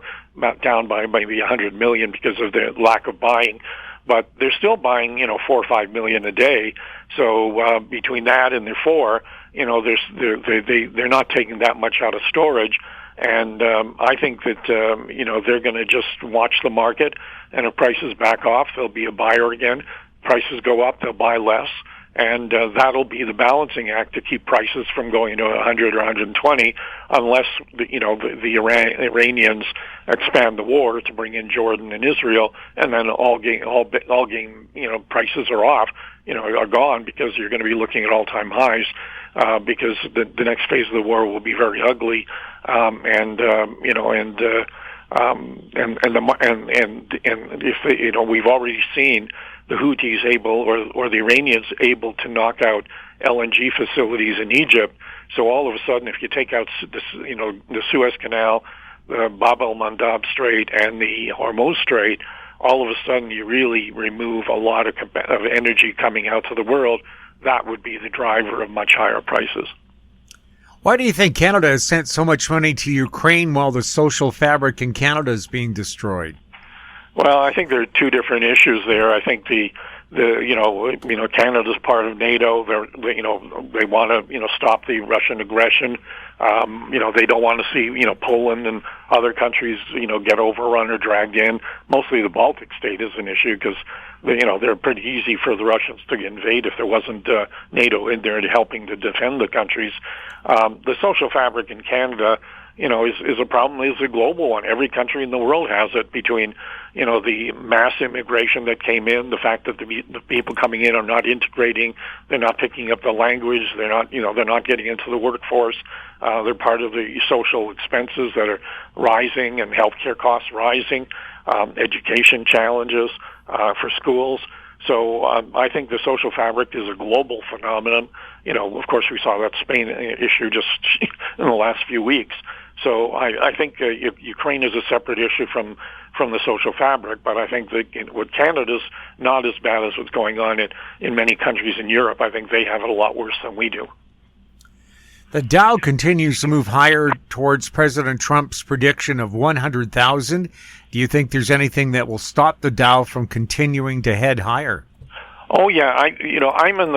down by maybe 100 million because of the lack of buying. But they're still buying, 4 or 5 million a day. So between that and their 4, they're not taking that much out of storage. And I think that they're going to just watch the market, and if prices back off, they'll be a buyer again. Prices go up, they'll buy less. And that'll be the balancing act to keep prices from going to 100 or 120, unless the Iranians expand the war to bring in Jordan and Israel, and then all game prices are off, are gone, because you're going to be looking at all-time highs, because the next phase of the war will be very ugly, and if we've already seen the Houthis able, or the Iranians able to knock out LNG facilities in Egypt. So all of a sudden, if you take out the Suez Canal, the Bab el-Mandab Strait, and the Hormuz Strait, all of a sudden you really remove a lot of energy coming out to the world. That would be the driver of much higher prices. Why do you think Canada has sent so much money to Ukraine while the social fabric in Canada is being destroyed? Well, I think there are two different issues there. I think Canada's part of NATO. They want to stop the Russian aggression. They don't want to see Poland and other countries get overrun or dragged in. Mostly the Baltic state is an issue, because they're pretty easy for the Russians to invade if there wasn't NATO in there helping to defend the countries. The social fabric in Canada, is a problem, is a global one. Every country in the world has it, between, the mass immigration that came in, the fact that the people coming in are not integrating, they're not picking up the language, they're not getting into the workforce, they're part of the social expenses that are rising, and healthcare costs rising, education challenges for schools. So I think the social fabric is a global phenomenon. Of course, we saw that Spain issue just in the last few weeks. So I think Ukraine is a separate issue from the social fabric, but I think that with Canada's not as bad as what's going on in many countries in Europe. I think they have it a lot worse than we do. The Dow continues to move higher towards President Trump's prediction of 100,000. Do you think there's anything that will stop the Dow from continuing to head higher? Oh yeah, I'm in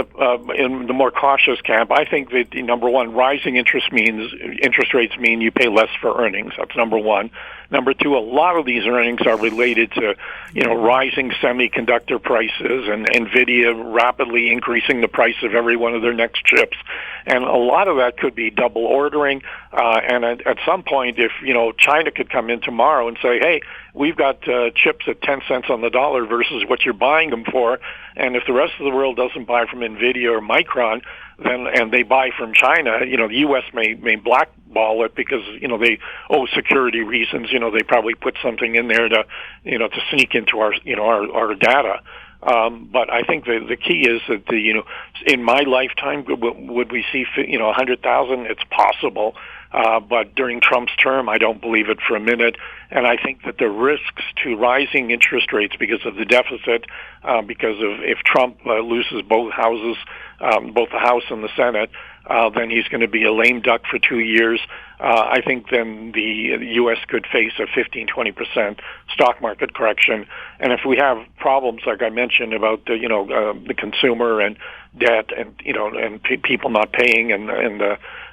the more cautious camp. I think that number one, rising interest rates mean you pay less for earnings. That's number one. Number two, a lot of these earnings are related to rising semiconductor prices and Nvidia rapidly increasing the price of every one of their next chips, and a lot of that could be double ordering. And at some point, if China could come in tomorrow and say, hey, we've got chips at 10 cents on the dollar versus what you're buying them for, and if the rest of the world doesn't buy from Nvidia or Micron, then and they buy from China, the U.S. may blackball it because they owe security reasons. They probably put something in there to to sneak into our data. But I think the key is that in my lifetime, would we see 100,000? It's possible. But during Trump's term, I don't believe it for a minute. And I think that the risks to rising interest rates because of the deficit, because of if Trump loses both houses, both the House and the Senate, then he's going to be a lame duck for 2 years. I think then the U.S. could face a 15-20% stock market correction. And if we have problems like I mentioned about the consumer and debt and and people not paying and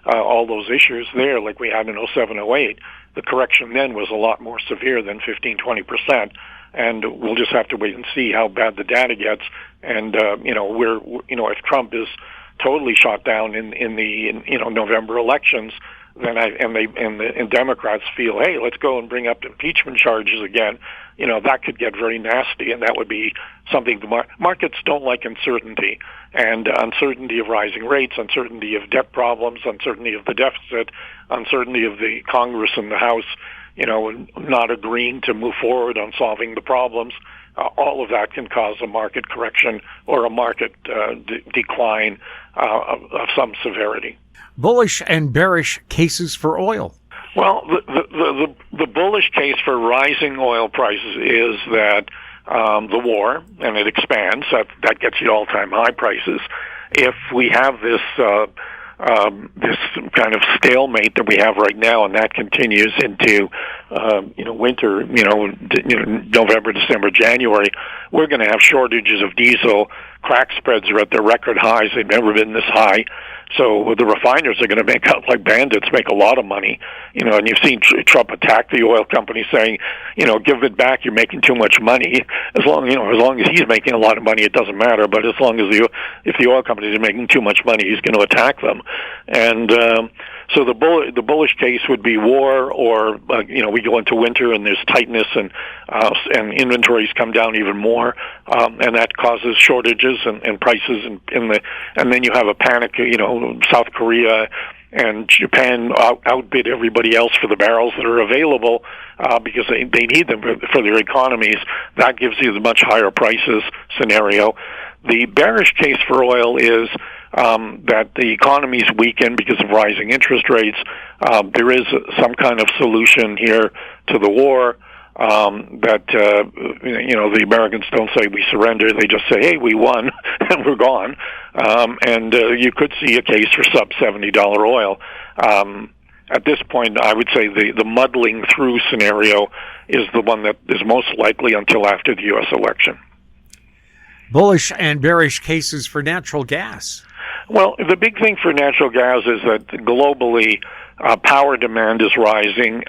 all those issues there like we had in 07-08, the correction then was a lot more severe than 15-20%. And we'll just have to wait and see how bad the data gets. And if Trump is totally shot down in the November elections, then and Democrats feel, hey, let's go and bring up impeachment charges again. That could get very nasty, and that would be something the markets don't like uncertainty, and uncertainty of rising rates, uncertainty of debt problems, uncertainty of the deficit, uncertainty of the Congress and the House, not agreeing to move forward on solving the problems. All of that can cause a market correction or a market decline of some severity. Bullish and bearish cases for oil. Well, the bullish case for rising oil prices is that the war, and it expands, that gets you all-time high prices. If we have this this kind of stalemate that we have right now, and that continues into winter, November, December, January, we're going to have shortages of diesel. Crack spreads are at their record highs. They've never been this high. So the refiners are going to make out like bandits, make a lot of money. And you've seen Trump attack the oil companies saying, give it back, you're making too much money. As long as he's making a lot of money, it doesn't matter. But as long as if the oil companies are making too much money, he's going to attack them. And so the bullish case would be war, or we go into winter and there's tightness and inventories come down even more, and that causes shortages and prices and then you have a panic. South Korea and Japan outbid everybody else for the barrels that are available because they need them for their economies. That gives you the much higher prices scenario. The bearish case for oil is that the economy's weakened because of rising interest rates. There is some kind of solution here to the war. That the Americans don't say we surrender; they just say, "Hey, we won and we're gone." And you could see a case for sub-$70 oil. At this point, I would say the muddling through scenario is the one that is most likely until after the U.S. election. Bullish and bearish cases for natural gas. Well, the big thing for natural gas is that globally, power demand is rising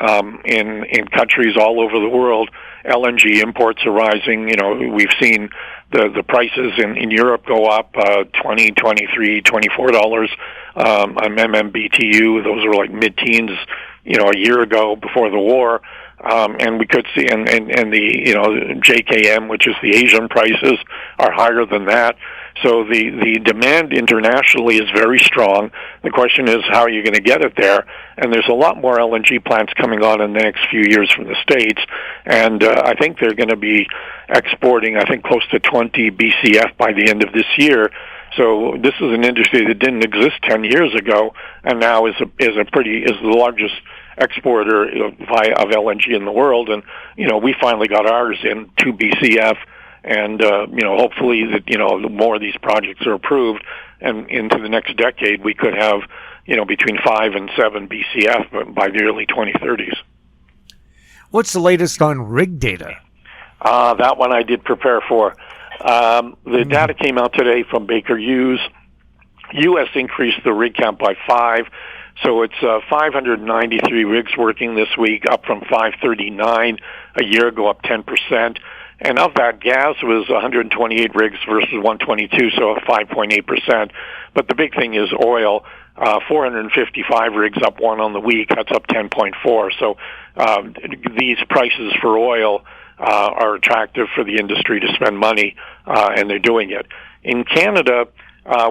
in countries all over the world. LNG imports are rising. We've seen the prices in Europe go up $20, $23, $24 on MMBTU. Those were like mid-teens, a year ago before the war. And we could see, and the JKM, which is the Asian prices, are higher than that. So the demand internationally is very strong. The question is, how are you going to get it there? And there's a lot more LNG plants coming on in the next few years from the States. And I think they're going to be exporting, close to 20 BCF by the end of this year. So this is an industry that didn't exist 10 years ago, and now is the largest exporter of LNG in the world. And we finally got ours in 2 BCF. And, hopefully that, more of these projects are approved, and into the next decade we could have, between 5 and 7 BCF by the early 2030s. What's the latest on rig data? That one I did prepare for. The data came out today from Baker Hughes. U.S. increased the rig count by 5, so it's 593 rigs working this week, up from 539 a year ago, up 10%. And of that, gas was 128 rigs versus 122, so 5.8%. But the big thing is oil, 455 rigs, up 1 on the week. That's up 10.4. So these prices for oil are attractive for the industry to spend money, and they're doing it. In Canada,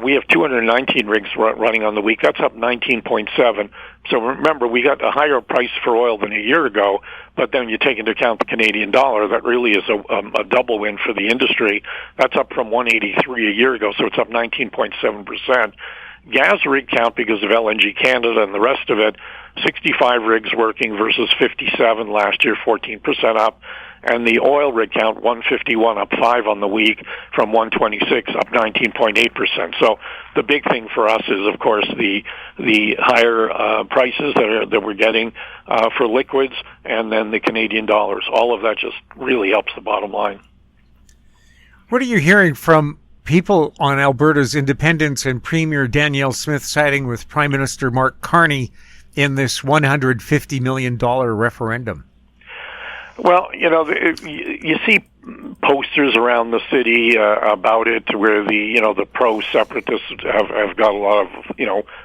we have 219 rigs running on the week. That's up 19.7. So remember, we got a higher price for oil than a year ago, but then you take into account the Canadian dollar, that really is a double win for the industry. That's up from 183 a year ago, so it's up 19.7%. Gas rig count, because of LNG Canada and the rest of it, 65 rigs working versus 57 last year, 14% up. And the oil rig count, 151, up 5 on the week from 126, up 19.8%. So the big thing for us is, of course, the higher prices that we're getting for liquids, and then the Canadian dollars. All of that just really helps the bottom line. What are you hearing from people on Alberta's independence and Premier Danielle Smith siding with Prime Minister Mark Carney in this $150 million referendum? Well, you see posters around the city about it, where the pro-separatists have got a lot of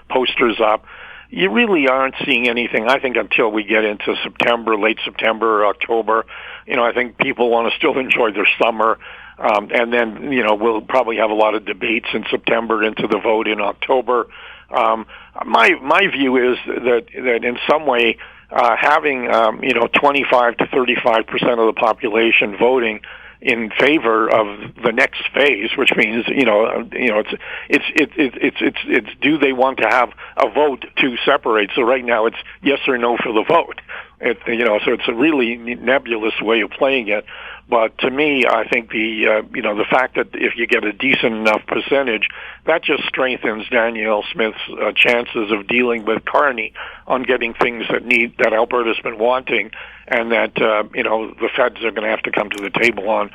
posters up. You really aren't seeing anything, I think, until we get into September, late September or October. I think people want to still enjoy their summer, and then we'll probably have a lot of debates in September into the vote in October. My view is that in some way, having 25 to 35% of the population voting in favor of the next phase, which means it's do they want to have a vote to separate? So right now it's yes or no for the vote. So it's a really nebulous way of playing it. But to me, I think the fact that if you get a decent enough percentage, that just strengthens Danielle Smith's chances of dealing with Carney on getting things that Alberta's been wanting, and that the feds are going to have to come to the table on,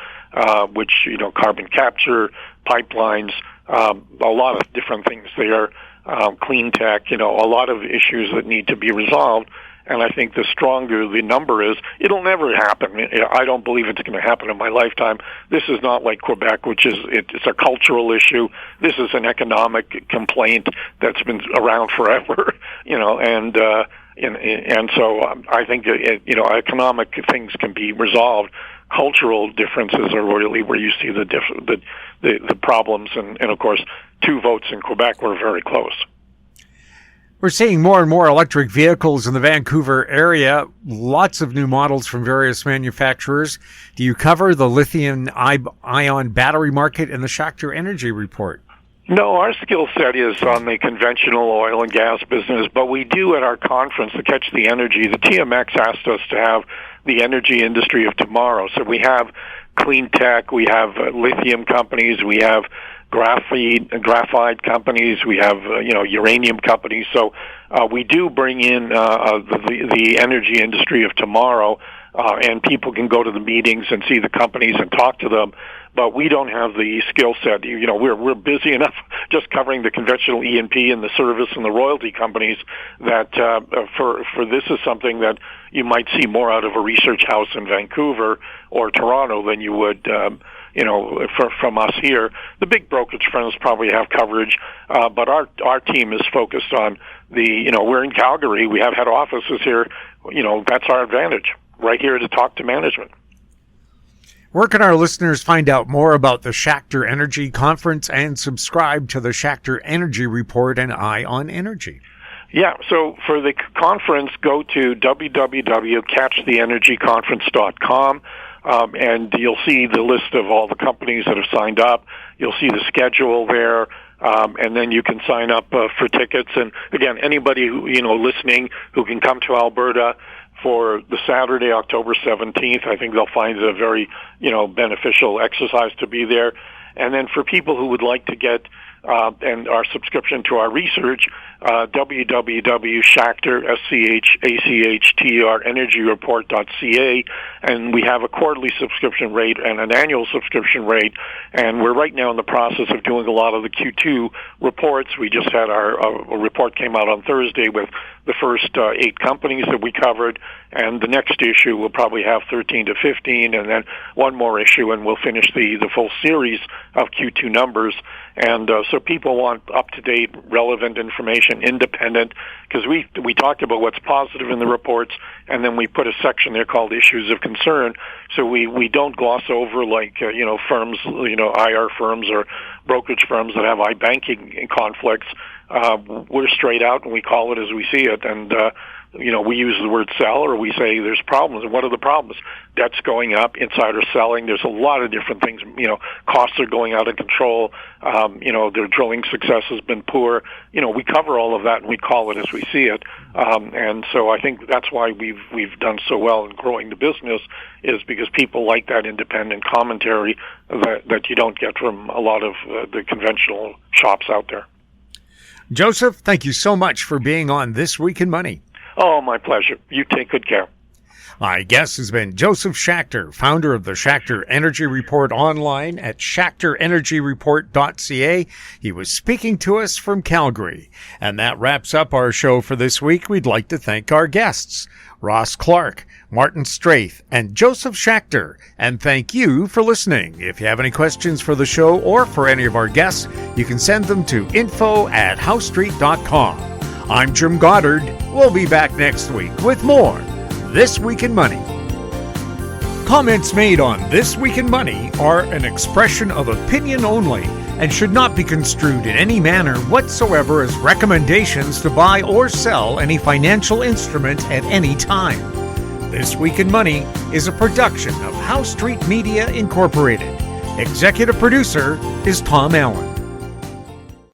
which carbon capture, pipelines, a lot of different things there, clean tech, a lot of issues that need to be resolved. And I think the stronger the number is, it'll never happen. I don't believe it's going to happen in my lifetime. This is not like Quebec, which is it's a cultural issue. This is an economic complaint that's been around forever, and so I think economic things can be resolved. Cultural differences are really where you see the problems, and of course, 2 votes in Quebec were very close. We're seeing more and more electric vehicles in the Vancouver area, lots of new models from various manufacturers. Do you cover the lithium-ion battery market in the Schachter Energy Report? No, our skill set is on the conventional oil and gas business, but we do at our conference, the Catch the Energy, the TMX asked us to have the energy industry of tomorrow. So we have clean tech, we have lithium companies, we have graphite companies, we have uranium companies. So we do bring in the energy industry of tomorrow, and people can go to the meetings and see the companies and talk to them. But we don't have the skill set. We're busy enough just covering the conventional E&P and the service and the royalty companies that for this is something that you might see more out of a research house in Vancouver or Toronto than you would from us here. The big brokerage firms probably have coverage, but our team is focused on we're in Calgary. We have head offices here. That's our advantage, right here to talk to management. Where can our listeners find out more about the Schachter Energy Conference and subscribe to the Schachter Energy Report and Eye on Energy? Yeah, so for the conference, go to www.catchtheenergyconference.com. And you'll see the list of all the companies that have signed up. You'll see the schedule there, and then you can sign up for tickets. And again, anybody who listening who can come to Alberta for the Saturday, October 17th, I think they'll find it a very beneficial exercise to be there. And then for people who would like to get and our subscription to our research, www.schachter, SCHACHTER, energyreport.ca, and we have a quarterly subscription rate and an annual subscription rate, and we're right now in the process of doing a lot of the Q2 reports. We just had a report came out on Thursday with the first 8 companies that we covered, and the next issue will probably have 13 to 15, and then one more issue, and we'll finish the full series of Q2 numbers. And so people want up-to-date, relevant information, independent, because we talked about what's positive in the reports, and then we put a section there called issues of concern. So we don't gloss over like firms, IR firms or brokerage firms that have banking conflicts. We're straight out and we call it as we see it, and we use the word sell, or we say there's problems. And what are the problems? Debt's going up, insider selling. There's a lot of different things. Costs are going out of control. Their drilling success has been poor. We cover all of that and we call it as we see it. And so I think that's why we've done so well in growing the business, is because people like that independent commentary that you don't get from a lot of the conventional shops out there. Joseph, thank you so much for being on This Week in Money. Oh, my pleasure. You take good care. My guest has been Josef Schachter, founder of the Schachter Energy Report online at schachterenergyreport.ca. He was speaking to us from Calgary. And that wraps up our show for this week. We'd like to thank our guests, Ross Clark, Martin Straith, and Josef Schachter. And thank you for listening. If you have any questions for the show or for any of our guests, you can send them to info@howstreet.com. I'm Jim Goddard. We'll be back next week with more This Week in Money. Comments made on This Week in Money are an expression of opinion only and should not be construed in any manner whatsoever as recommendations to buy or sell any financial instrument at any time. This Week in Money is a production of House Street Media Incorporated. Executive producer is Tom Allen.